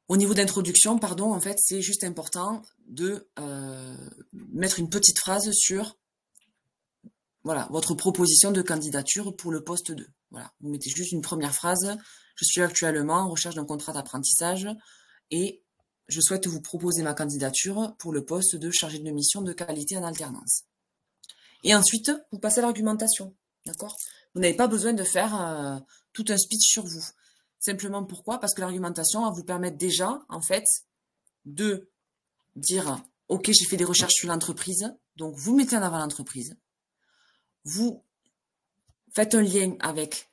Au niveau d'introduction, pardon, en fait, c'est juste important de mettre une petite phrase sur voilà, votre proposition de candidature pour le poste 2. Voilà, vous mettez juste une première phrase. Je suis actuellement en recherche d'un contrat d'apprentissage et je souhaite vous proposer ma candidature pour le poste de chargé de mission de qualité en alternance. Et ensuite, vous passez à l'argumentation. D'accord? Vous n'avez pas besoin de faire tout un speech sur vous. Simplement pourquoi? Parce que l'argumentation va vous permettre déjà, en fait, de dire « Ok, j'ai fait des recherches sur l'entreprise. » Donc, vous mettez en avant l'entreprise. Vous faites un lien avec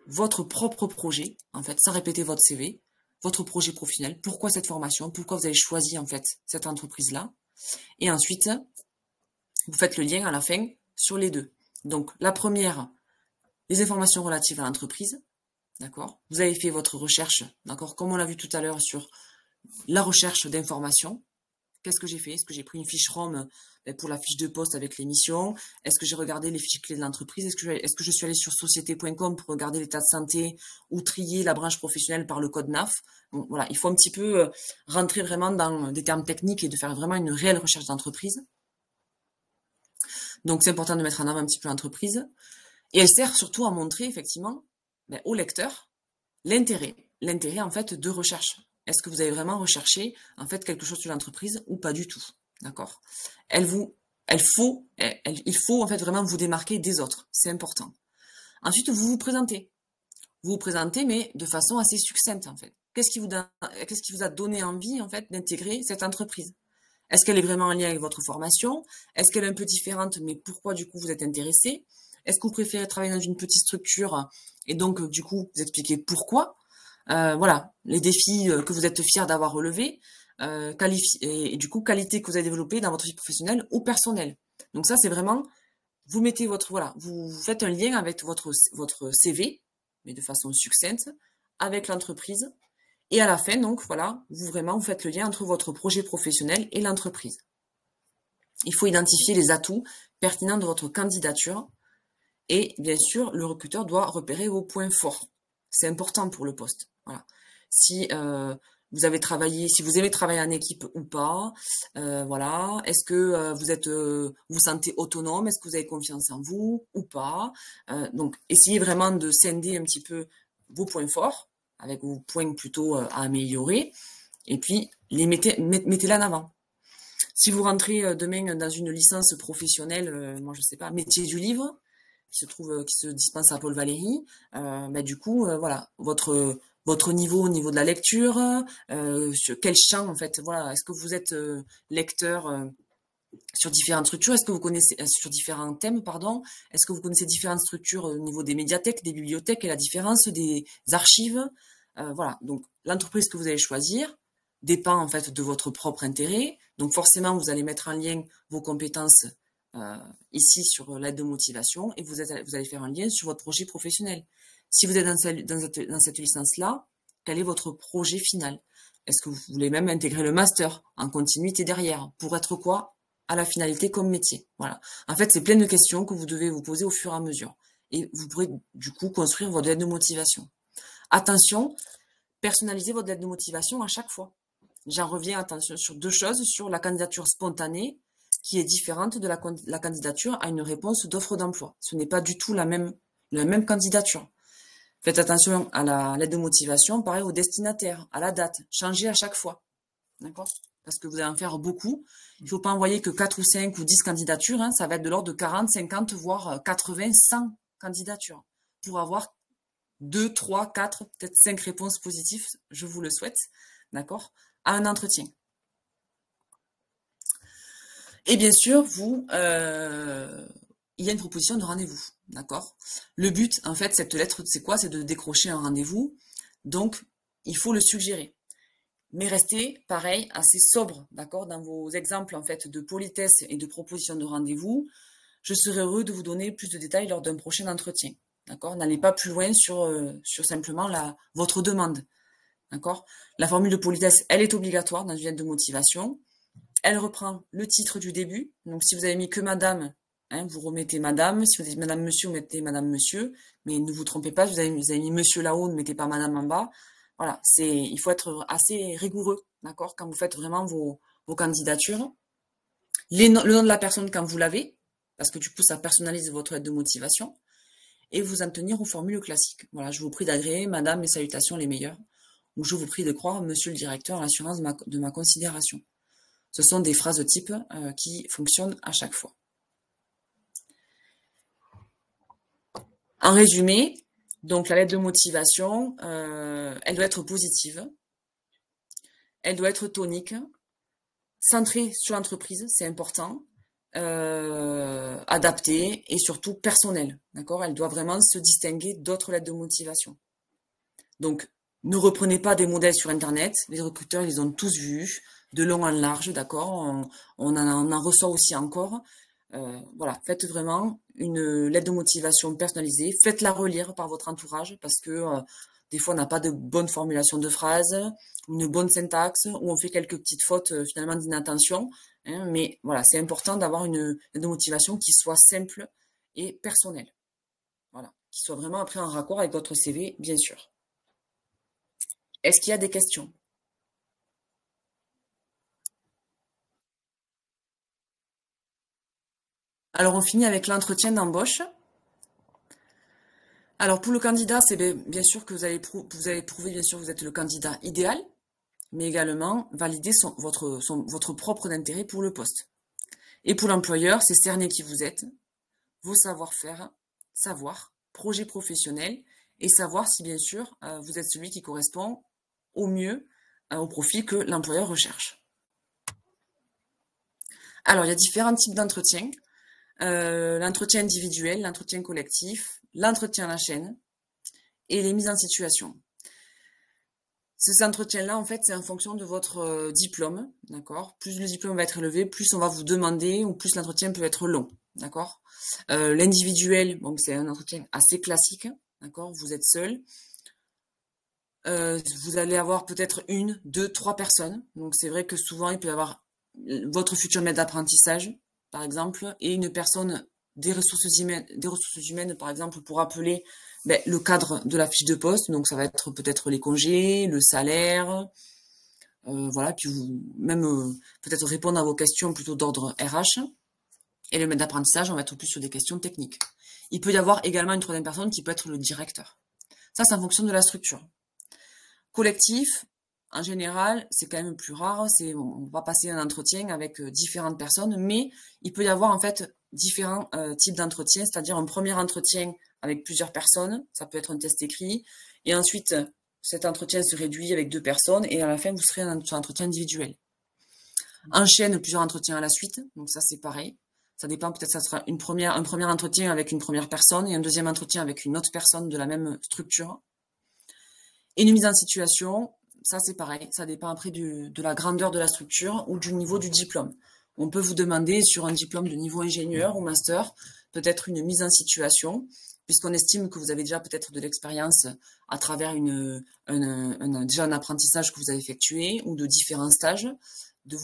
votre propre projet, en fait, sans répéter votre CV, votre projet professionnel, pourquoi cette formation, pourquoi vous avez choisi, en fait, cette entreprise-là. Et ensuite, vous faites le lien à la fin sur les deux. Donc, la première, les informations relatives à l'entreprise, d'accord? Vous avez fait votre recherche, d'accord? Comme on l'a vu tout à l'heure sur la recherche d'informations. Qu'est-ce que j'ai fait? Est-ce que j'ai pris une fiche ROM pour la fiche de poste avec l'émission? Est-ce que j'ai regardé les fiches clés de l'entreprise? Est-ce que je suis allé sur société.com pour regarder l'état de santé ou trier la branche professionnelle par le code NAF? Bon, voilà, il faut un petit peu rentrer vraiment dans des termes techniques et de faire vraiment une réelle recherche d'entreprise. Donc, c'est important de mettre en avant un petit peu l'entreprise. Et elle sert surtout à montrer, effectivement, au lecteur l'intérêt en fait de recherche. Est-ce que vous avez vraiment recherché en fait quelque chose sur l'entreprise ou pas du tout? D'accord? Il faut en fait vraiment vous démarquer des autres. C'est important. Ensuite, vous vous présentez. Vous vous présentez, mais de façon assez succincte en fait. Qu'est-ce qui vous a donné envie en fait d'intégrer cette entreprise? Est-ce qu'elle est vraiment en lien avec votre formation? Est-ce qu'elle est un peu différente, mais pourquoi du coup vous êtes intéressé? Est-ce que vous préférez travailler dans une petite structure et donc du coup vous expliquez pourquoi? Voilà, les défis que vous êtes fiers d'avoir relevés, et du coup qualité que vous avez développée dans votre vie professionnelle ou personnelle. Donc ça c'est vraiment, vous mettez vous faites un lien avec votre CV, mais de façon succincte, avec l'entreprise. Et à la fin, donc voilà, vous faites le lien entre votre projet professionnel et l'entreprise. Il faut identifier les atouts pertinents de votre candidature et bien sûr, le recruteur doit repérer vos points forts. C'est important pour le poste. Voilà. Si vous aimez travailler en équipe ou pas, voilà. Est-ce que vous sentez autonome? Est-ce que vous avez confiance en vous ou pas? Donc, essayez vraiment de scinder un petit peu vos points forts avec vos points plutôt à améliorer, et puis mettez-les en avant. Si vous rentrez demain dans une licence professionnelle, moi je sais pas, métier du livre, qui se dispense à Paul Valéry, du coup, voilà, votre niveau au niveau de la lecture, sur quel champ en fait, voilà, est-ce que vous êtes lecteur sur différentes structures. Est-ce que vous connaissez, sur différents thèmes, pardon, est-ce que vous connaissez différentes structures au niveau des médiathèques, des bibliothèques et la différence des archives? Voilà, donc l'entreprise que vous allez choisir dépend en fait de votre propre intérêt. Donc forcément, vous allez mettre en lien vos compétences ici sur l'aide de motivation et vous allez faire un lien sur votre projet professionnel. Si vous êtes dans cette licence-là, quel est votre projet final? Est-ce que vous voulez même intégrer le master en continuité derrière? Pour être quoi? À la finalité comme métier. Voilà. En fait, c'est plein de questions que vous devez vous poser au fur et à mesure. Et vous pourrez du coup construire votre lettre de motivation. Attention, personnalisez votre lettre de motivation à chaque fois. J'en reviens, attention, sur deux choses, sur la candidature spontanée, qui est différente de la candidature à une réponse d'offre d'emploi. Ce n'est pas du tout la même candidature. Faites attention à la lettre de motivation, pareil au destinataire, à la date. Changez à chaque fois. D'accord? Parce que vous allez en faire beaucoup. Il ne faut pas envoyer que 4 ou 5 ou 10 candidatures. Hein. Ça va être de l'ordre de 40, 50, voire 80, 100 candidatures. Pour avoir 2, 3, 4, peut-être 5 réponses positives, je vous le souhaite. D'accord? À un entretien. Et bien sûr, il y a une proposition de rendez-vous, d'accord? Le but, en fait, cette lettre, c'est quoi? C'est de décrocher un rendez-vous. Donc, il faut le suggérer. Mais restez, pareil, assez sobre, d'accord? Dans vos exemples, en fait, de politesse et de proposition de rendez-vous, je serai heureux de vous donner plus de détails lors d'un prochain entretien, d'accord? N'allez pas plus loin sur simplement votre demande, d'accord? La formule de politesse, elle est obligatoire dans une lettre de motivation. Elle reprend le titre du début. Donc, si vous avez mis que madame, hein, vous remettez madame. Si vous dites madame, monsieur, vous mettez madame, monsieur. Mais ne vous trompez pas, vous avez mis monsieur là-haut, ne mettez pas madame en bas. Voilà, il faut être assez rigoureux, d'accord, quand vous faites vraiment vos candidatures. Le nom de la personne quand vous l'avez, parce que du coup, ça personnalise votre lettre de motivation. Et vous en tenir aux formules classiques. Voilà, je vous prie d'agréer, madame, mes salutations les meilleures. Ou je vous prie de croire, monsieur le directeur, à l'assurance de ma considération. Ce sont des phrases type qui fonctionnent à chaque fois. En résumé, donc la lettre de motivation, elle doit être positive, elle doit être tonique, centrée sur l'entreprise, c'est important, adaptée et surtout personnelle. D'accord? Elle doit vraiment se distinguer d'autres lettres de motivation. Donc, ne reprenez pas des modèles sur Internet, les recruteurs, ils ont tous vus, de long en large, d'accord? On en reçoit aussi encore. Voilà, faites vraiment une lettre de motivation personnalisée. Faites-la relire par votre entourage parce que des fois, on n'a pas de bonne formulation de phrase, une bonne syntaxe, ou on fait quelques petites fautes finalement d'inattention. Hein, mais voilà, c'est important d'avoir une lettre de motivation qui soit simple et personnelle. Voilà, qui soit vraiment après en raccord avec votre CV, bien sûr. Est-ce qu'il y a des questions? Alors, on finit avec l'entretien d'embauche. Alors, pour le candidat, c'est bien sûr que vous allez prouver, bien sûr, que vous êtes le candidat idéal, mais également valider votre propre intérêt pour le poste. Et pour l'employeur, c'est cerner qui vous êtes, vos savoir-faire, projet professionnel, et savoir si, bien sûr, vous êtes celui qui correspond au mieux au profil que l'employeur recherche. Alors, il y a différents types d'entretiens. L'entretien individuel, l'entretien collectif, l'entretien à la chaîne et les mises en situation. Ces entretiens-là, en fait, c'est en fonction de votre diplôme, d'accord? Plus le diplôme va être élevé, plus on va vous demander, ou plus l'entretien peut être long, d'accord? L'individuel, bon, c'est un entretien assez classique, d'accord? Vous êtes seul. Vous allez avoir peut-être 1, 2, 3 personnes. Donc, c'est vrai que souvent, il peut y avoir votre futur maître d'apprentissage, par exemple, et une personne des ressources humaines, par exemple, pour appeler le cadre de la fiche de poste. Donc, ça va être peut-être les congés, le salaire, voilà, puis vous même peut-être répondre à vos questions plutôt d'ordre RH. Et le maître d'apprentissage, on va être plus sur des questions techniques. Il peut y avoir également une troisième personne qui peut être le directeur. Ça en fonction de la structure. Collectif, en général, c'est quand même plus rare. On va passer un entretien avec différentes personnes, mais il peut y avoir en fait différents types d'entretiens, c'est-à-dire un premier entretien avec plusieurs personnes, ça peut être un test écrit, et ensuite cet entretien se réduit avec 2 personnes, et à la fin vous serez sur un entretien individuel. Enchaîne plusieurs entretiens à la suite, donc ça c'est pareil. Ça dépend, peut-être ça sera un premier entretien avec une première personne et un deuxième entretien avec une autre personne de la même structure. Et une mise en situation, ça c'est pareil, ça dépend après de la grandeur de la structure ou du niveau du diplôme. On peut vous demander sur un diplôme de niveau ingénieur ou master, peut-être une mise en situation, puisqu'on estime que vous avez déjà peut-être de l'expérience à travers déjà un apprentissage que vous avez effectué ou de différents stages, de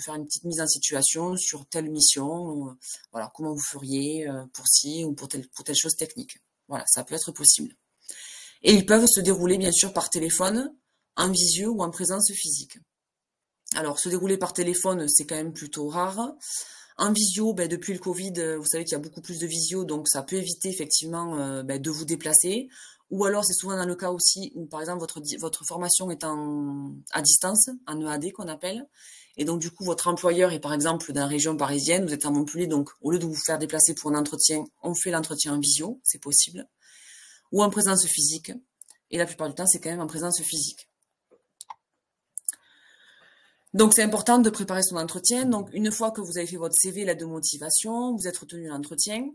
faire une petite mise en situation sur telle mission, voilà, comment vous feriez pour ci ou pour telle chose technique. Voilà, ça peut être possible. Et ils peuvent se dérouler bien sûr par téléphone, en visio ou en présence physique. Alors, se dérouler par téléphone, c'est quand même plutôt rare. En visio, depuis le Covid, vous savez qu'il y a beaucoup plus de visio, donc ça peut éviter effectivement de vous déplacer. Ou alors, c'est souvent dans le cas aussi où, par exemple, votre formation est à distance, en EAD qu'on appelle. Et donc, du coup, votre employeur est, par exemple, dans la région parisienne, vous êtes à Montpellier, donc au lieu de vous faire déplacer pour un entretien, on fait l'entretien en visio, c'est possible. Ou en présence physique. Et la plupart du temps, c'est quand même en présence physique. Donc, c'est important de préparer son entretien. Donc, une fois que vous avez fait votre CV, lettre de motivation, vous êtes retenu à l'entretien.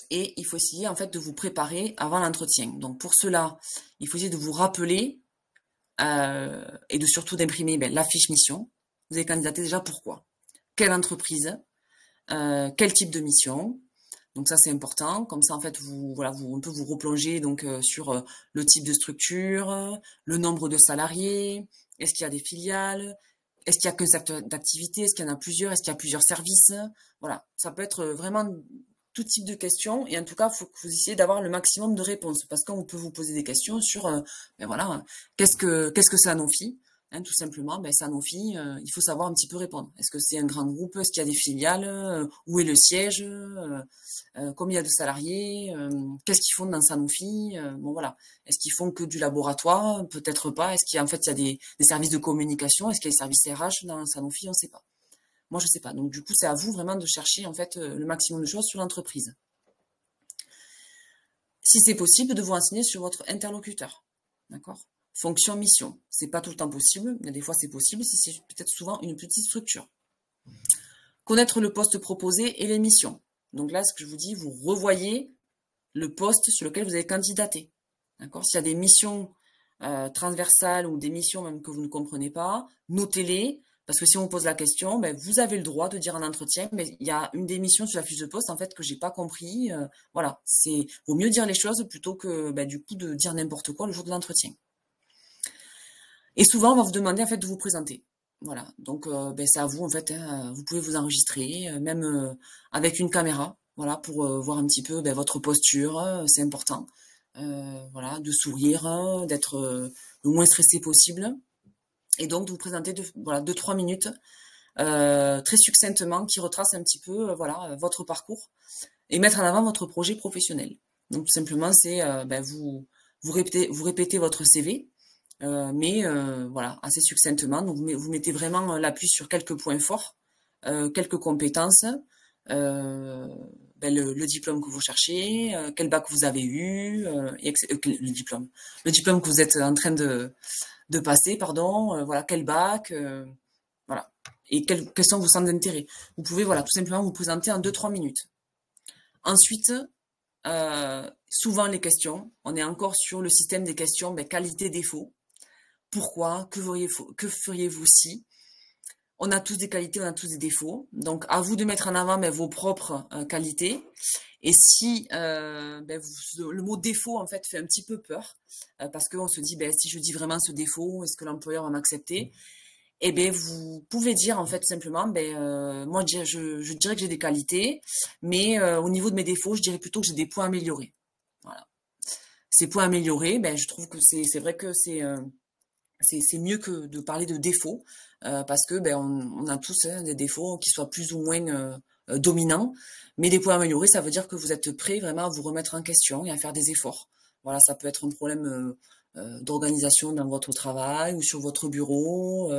Et il faut essayer, en fait, de vous préparer avant l'entretien. Donc, pour cela, il faut essayer de vous rappeler et de surtout d'imprimer la fiche mission. Vous avez candidaté déjà pourquoi? Quelle entreprise? Quel type de mission? Donc ça c'est important, comme ça en fait on peut vous replonger donc sur le type de structure, le nombre de salariés, est-ce qu'il y a des filiales, est-ce qu'il y a qu'un secteur d'activité, est-ce qu'il y en a plusieurs, est-ce qu'il y a plusieurs services, voilà, ça peut être vraiment tout type de questions et en tout cas il faut que vous essayez d'avoir le maximum de réponses parce qu'on peut vous poser des questions sur qu'est-ce que Sanofi. Hein, tout simplement, Sanofi, il faut savoir un petit peu répondre. Est-ce que c'est un grand groupe? Est-ce qu'il y a des filiales? Où est le siège? Combien il y a de salariés? Qu'est-ce qu'ils font dans Sanofi? Bon voilà. Est-ce qu'ils font que du laboratoire? Peut-être pas. Est-ce qu'il y a en fait il y a des services de communication? Est-ce qu'il y a des services RH dans Sanofi? On ne sait pas. Moi je sais pas. Donc du coup c'est à vous vraiment de chercher en fait le maximum de choses sur l'entreprise. Si c'est possible, de vous renseigner sur votre interlocuteur. D'accord? Fonction, mission. C'est pas tout le temps possible, mais des fois c'est possible si c'est peut-être souvent une petite structure. Connaître le poste proposé et les missions. Donc là, ce que je vous dis, vous revoyez le poste sur lequel vous avez candidaté. D'accord? S'il y a des missions transversales ou des missions même que vous ne comprenez pas, notez-les, parce que si on vous pose la question, vous avez le droit de dire en entretien, mais il y a une des missions sur la fiche de poste en fait que j'ai pas compris. Voilà, vaut mieux dire les choses plutôt que du coup de dire n'importe quoi le jour de l'entretien. Et souvent, on va vous demander en fait de vous présenter. Voilà, donc c'est à vous en fait. Hein, vous pouvez vous enregistrer, même avec une caméra, voilà, pour voir un petit peu votre posture. C'est important, voilà, de sourire, d'être le moins stressé possible, et donc de vous présenter de 2-3 minutes très succinctement, qui retrace un petit peu votre parcours et mettre en avant votre projet professionnel. Donc tout simplement, c'est vous répétez votre CV. Mais voilà, assez succinctement. Donc vous mettez vraiment l'appui sur quelques points forts, quelques compétences, le diplôme que vous cherchez, quel bac vous avez eu, le diplôme que vous êtes en train de passer, pardon, voilà, quel bac, voilà, et quels sont vos centres d'intérêt. Vous pouvez tout simplement vous présenter en 2-3 minutes. Ensuite, souvent les questions, on est encore sur le système des questions, qualité-défaut. Pourquoi? Que feriez-vous si? On a tous des qualités, on a tous des défauts. Donc, à vous de mettre en avant vos propres qualités. Et si le mot défaut, en fait, fait un petit peu peur, parce qu'on se dit, si je dis vraiment ce défaut, est-ce que l'employeur va m'accepter? Eh bien, vous pouvez dire, en fait, simplement, moi, je dirais que j'ai des qualités, mais au niveau de mes défauts, je dirais plutôt que j'ai des points améliorés. Voilà. Ces points améliorés, je trouve que c'est vrai que c'est mieux que de parler de défauts, parce que on a tous des défauts qui soient plus ou moins dominants, mais des points améliorés, ça veut dire que vous êtes prêt vraiment à vous remettre en question et à faire des efforts. Voilà, ça peut être un problème d'organisation dans votre travail ou sur votre bureau,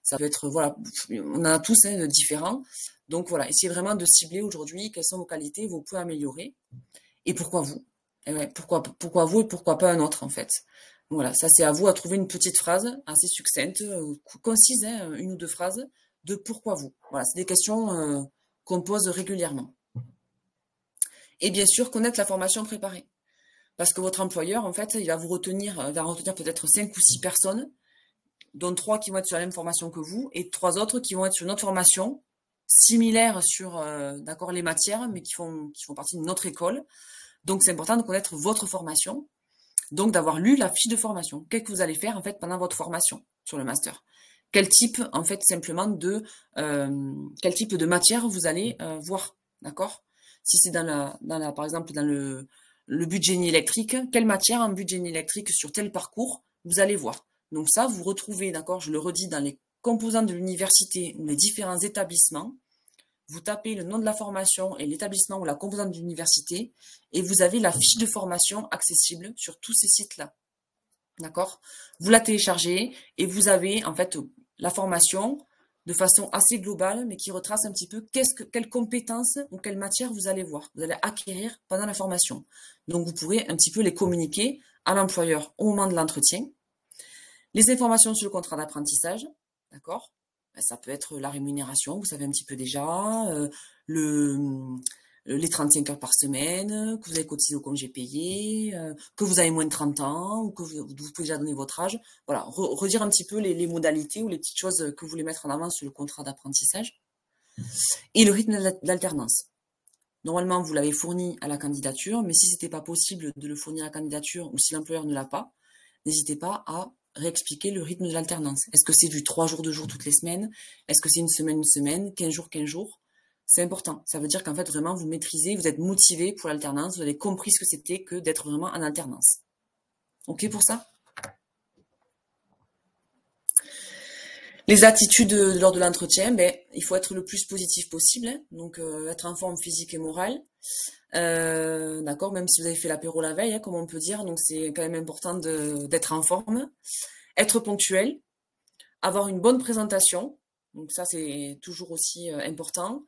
ça peut être, voilà, on en a tous différents. Donc voilà, essayez vraiment de cibler aujourd'hui quelles sont vos qualités, vos points améliorés, et pourquoi vous. Et ouais, pourquoi vous et pourquoi pas un autre en fait. Voilà, ça c'est à vous à trouver une petite phrase assez succincte, concise, une ou deux phrases, de pourquoi vous. Voilà, c'est des questions qu'on pose régulièrement. Et bien sûr, connaître la formation préparée. Parce que votre employeur, en fait, il va retenir peut-être 5 ou 6 personnes, dont 3 qui vont être sur la même formation que vous, et 3 autres qui vont être sur une autre formation, similaire sur d'accord, les matières, mais qui font partie d'une autre école. Donc, c'est important de connaître votre formation, donc d'avoir lu la fiche de formation. Qu'est-ce que vous allez faire, en fait, pendant votre formation sur le master? Quel type, en fait, simplement quel type de matière vous allez voir, d'accord? Si c'est par exemple, dans le but de génie électrique, quelle matière en but de génie électrique sur tel parcours vous allez voir. Donc ça, vous retrouvez, d'accord, je le redis, dans les composants de l'université ou les différents établissements, vous tapez le nom de la formation et l'établissement ou la composante de l'université et vous avez la fiche de formation accessible sur tous ces sites-là. D'accord? Vous la téléchargez et vous avez en fait la formation de façon assez globale, mais qui retrace un petit peu quelles compétences ou quelles matières vous allez voir, vous allez acquérir pendant la formation. Donc vous pourrez un petit peu les communiquer à l'employeur au moment de l'entretien. Les informations sur le contrat d'apprentissage, d'accord? Ça peut être la rémunération, vous savez un petit peu déjà, les 35 heures par semaine, que vous avez cotisé au congé payé, que vous avez moins de 30 ans, ou que vous pouvez déjà donner votre âge. Voilà, redire un petit peu les modalités ou les petites choses que vous voulez mettre en avant sur le contrat d'apprentissage. Et le rythme d'alternance. Normalement, vous l'avez fourni à la candidature, mais si c'était pas possible de le fournir à la candidature ou si l'employeur ne l'a pas, n'hésitez pas à réexpliquer le rythme de l'alternance. Est-ce que c'est du 3 jours, 2 jours toutes les semaines? Est-ce que c'est une semaine, 15 jours, 15 jours? C'est important. Ça veut dire qu'en fait, vraiment, vous maîtrisez, vous êtes motivé pour l'alternance, vous avez compris ce que c'était que d'être vraiment en alternance. OK pour ça? Les attitudes lors de l'entretien, il faut être le plus positif possible, hein, donc être en forme physique et morale. D'accord, même si vous avez fait l'apéro la veille, hein, comme on peut dire, donc c'est quand même important d'être en forme. Être ponctuel, avoir une bonne présentation, donc ça c'est toujours aussi important.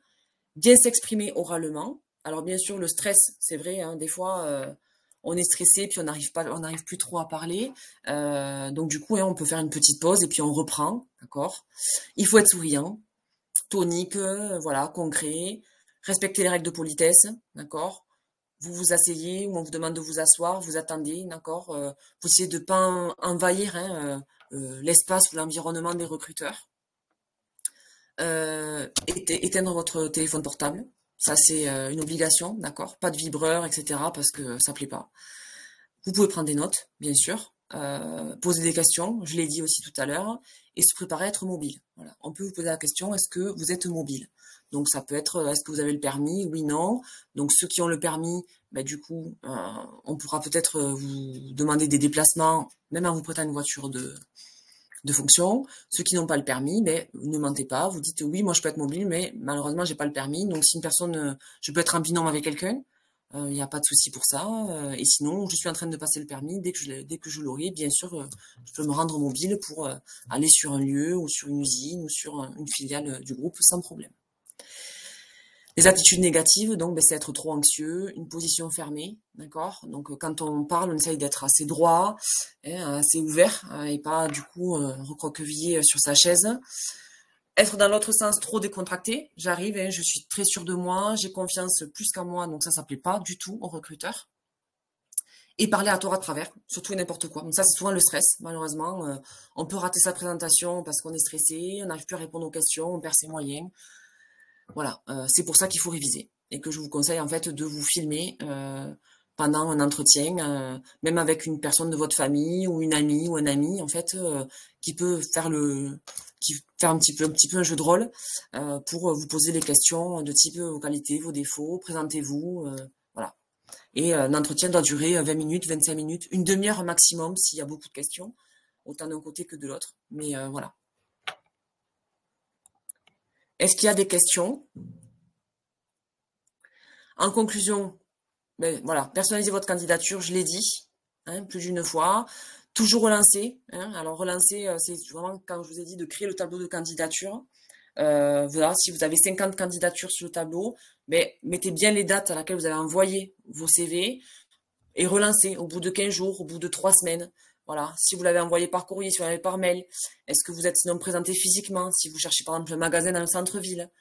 Bien s'exprimer oralement. Alors bien sûr, le stress, c'est vrai, hein, des fois on est stressé puis on n'arrive plus trop à parler. Donc du coup, hein, on peut faire une petite pause et puis on reprend, d'accord. Il faut être souriant, tonique, voilà, concret. Respecter les règles de politesse, d'accord. Vous vous asseyez ou on vous demande de vous asseoir, vous attendez, d'accord. Vous essayez de pas envahir hein, l'espace ou l'environnement des recruteurs. Éteindre votre téléphone portable, ça c'est une obligation, d'accord. Pas de vibreur, etc. parce que ça plaît pas. Vous pouvez prendre des notes, bien sûr, poser des questions, je l'ai dit aussi tout à l'heure, et se préparer à être mobile. Voilà. On peut vous poser la question, est-ce que vous êtes mobile? Donc ça peut être, est-ce que vous avez le permis? Oui, non. Donc ceux qui ont le permis, du coup, on pourra peut-être vous demander des déplacements, même en vous prêtant une voiture de fonction. Ceux qui n'ont pas le permis, ne mentez pas, vous dites oui, moi je peux être mobile, mais malheureusement j'ai pas le permis. Donc si une personne, je peux être en binôme avec quelqu'un, il n'y a pas de souci pour ça. Et sinon, je suis en train de passer le permis. Dès que je l'aurai, bien sûr, je peux me rendre mobile pour aller sur un lieu ou sur une usine ou sur une filiale du groupe sans problème. Les attitudes négatives, donc, c'est être trop anxieux, une position fermée, d'accord. Donc, quand on parle, on essaye d'être assez droit, hein, assez ouvert, et pas du coup recroquevillé sur sa chaise. Être dans l'autre sens, trop décontracté. J'arrive, hein, je suis très sûre de moi, j'ai confiance plus qu'en moi, donc ça plaît pas du tout aux recruteurs. Et parler à tort à travers, surtout et n'importe quoi. Donc ça, c'est souvent le stress, malheureusement. On peut rater sa présentation parce qu'on est stressé, on n'arrive plus à répondre aux questions, on perd ses moyens. Voilà, c'est pour ça qu'il faut réviser. Et que je vous conseille en fait de vous filmer pendant un entretien, même avec une personne de votre famille ou une amie ou un ami en fait, qui peut faire un petit peu un jeu de rôle pour vous poser des questions de type vos qualités, vos défauts, présentez-vous, voilà. Et l'entretien doit durer 20 minutes, 25 minutes, une demi-heure maximum s'il y a beaucoup de questions, autant d'un côté que de l'autre. Mais voilà. Est-ce qu'il y a des questions? En conclusion, voilà, personnalisez votre candidature, je l'ai dit, hein, plus d'une fois. Toujours relancer. Hein, alors relancer, c'est vraiment quand je vous ai dit de créer le tableau de candidature. Voilà, si vous avez 50 candidatures sur le tableau, mettez bien les dates à laquelle vous avez envoyé vos CV et relancez au bout de 15 jours, au bout de 3 semaines. Voilà. Si vous l'avez envoyé par courrier, si vous l'avez par mail, est-ce que vous êtes sinon présenté physiquement? Si vous cherchez par exemple un magasin dans le centre-ville,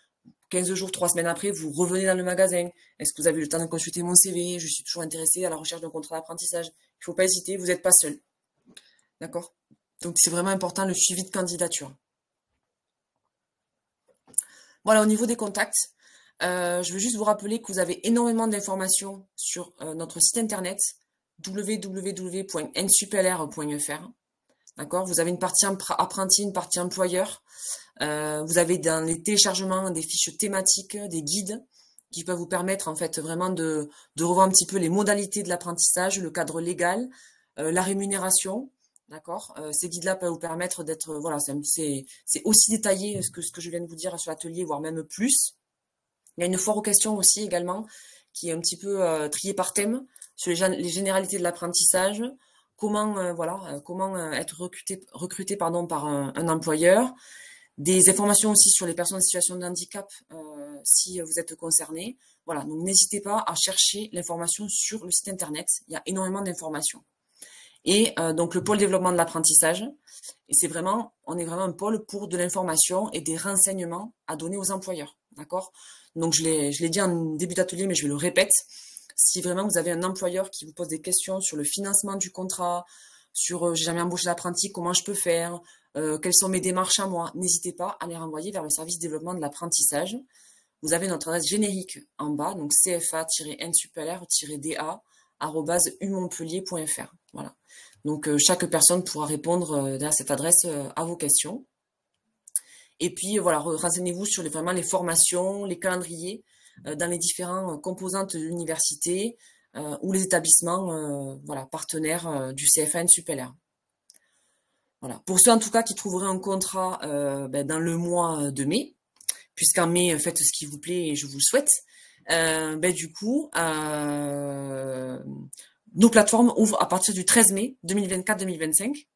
15 jours, 3 semaines après, vous revenez dans le magasin. Est-ce que vous avez eu le temps de consulter mon CV? Je suis toujours intéressée à la recherche d'un contrat d'apprentissage. Il ne faut pas hésiter, vous n'êtes pas seul. D'accord? Donc c'est vraiment important le suivi de candidature. Voilà, au niveau des contacts, je veux juste vous rappeler que vous avez énormément d'informations sur notre site internet www.nsuplr.fr. D'accord? Vous avez une partie apprenti, une partie employeur. Vous avez dans les téléchargements des fiches thématiques, des guides qui peuvent vous permettre en fait vraiment de revoir un petit peu les modalités de l'apprentissage, le cadre légal, la rémunération. D'accord? Ces guides-là peuvent vous permettre d'être, voilà, c'est aussi détaillé ce que je viens de vous dire sur l'atelier, voire même plus. Il y a une foire aux questions aussi également, qui est un petit peu triée par thème, sur les généralités de l'apprentissage, comment comment être recruté par un employeur, des informations aussi sur les personnes en situation de handicap si vous êtes concerné. Voilà, donc n'hésitez pas à chercher l'information sur le site internet, il y a énormément d'informations. Et donc le pôle développement de l'apprentissage, et on est vraiment un pôle pour de l'information et des renseignements à donner aux employeurs, d'accord? Donc je l'ai dit en début d'atelier, mais je le répète, si vraiment vous avez un employeur qui vous pose des questions sur le financement du contrat, sur j'ai jamais embauché d'apprenti, comment je peux faire, quelles sont mes démarches à moi, n'hésitez pas à les renvoyer vers le service développement de l'apprentissage. Vous avez notre adresse générique en bas, donc cfa-nsupr-da@umontpellier.fr. Voilà. Donc chaque personne pourra répondre à cette adresse à vos questions. Et puis voilà, renseignez-vous sur vraiment les formations, les calendriers dans les différentes composantes de l'université ou les établissements voilà, partenaires du CFA NSUPLR. Voilà. Pour ceux en tout cas qui trouveraient un contrat dans le mois de mai, puisqu'en mai, faites ce qui vous plaît et je vous le souhaite, du coup, nos plateformes ouvrent à partir du 13 mai 2024-2025.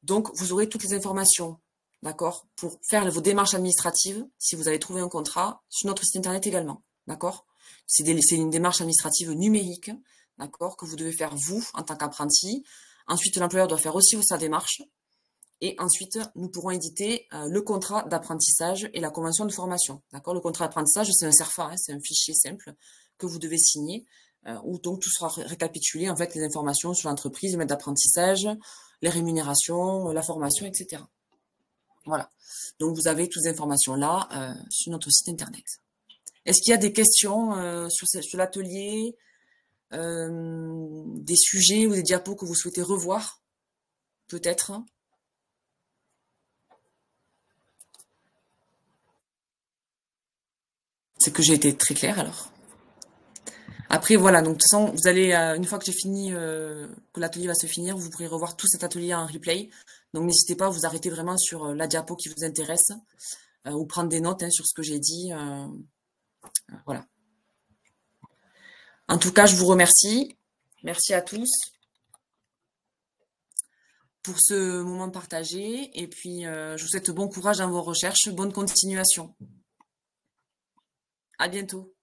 Donc, vous aurez toutes les informations, d'accord, pour faire vos démarches administratives, si vous avez trouvé un contrat, sur notre site internet également, d'accord. C'est une démarche administrative numérique, d'accord, que vous devez faire vous, en tant qu'apprenti. Ensuite, l'employeur doit faire aussi sa démarche. Et ensuite, nous pourrons éditer le contrat d'apprentissage et la convention de formation. D'accord? Le contrat d'apprentissage, c'est un CERFA, c'est un fichier simple que vous devez signer, où donc tout sera récapitulé, en fait, les informations sur l'entreprise, les maîtres d'apprentissage, les rémunérations, la formation, etc. Voilà. Donc, vous avez toutes les informations là sur notre site internet. Est-ce qu'il y a des questions sur l'atelier, des sujets ou des diapos que vous souhaitez revoir? Peut-être. C'est que j'ai été très claire alors. Après voilà, donc de toute façon, vous allez, une fois que j'ai fini, que l'atelier va se finir, vous pourrez revoir tout cet atelier en replay. Donc n'hésitez pas à vous arrêter vraiment sur la diapo qui vous intéresse, ou prendre des notes sur ce que j'ai dit. Voilà. En tout cas, je vous remercie. Merci à tous pour ce moment partagé. Et puis, je vous souhaite bon courage dans vos recherches, bonne continuation. À bientôt.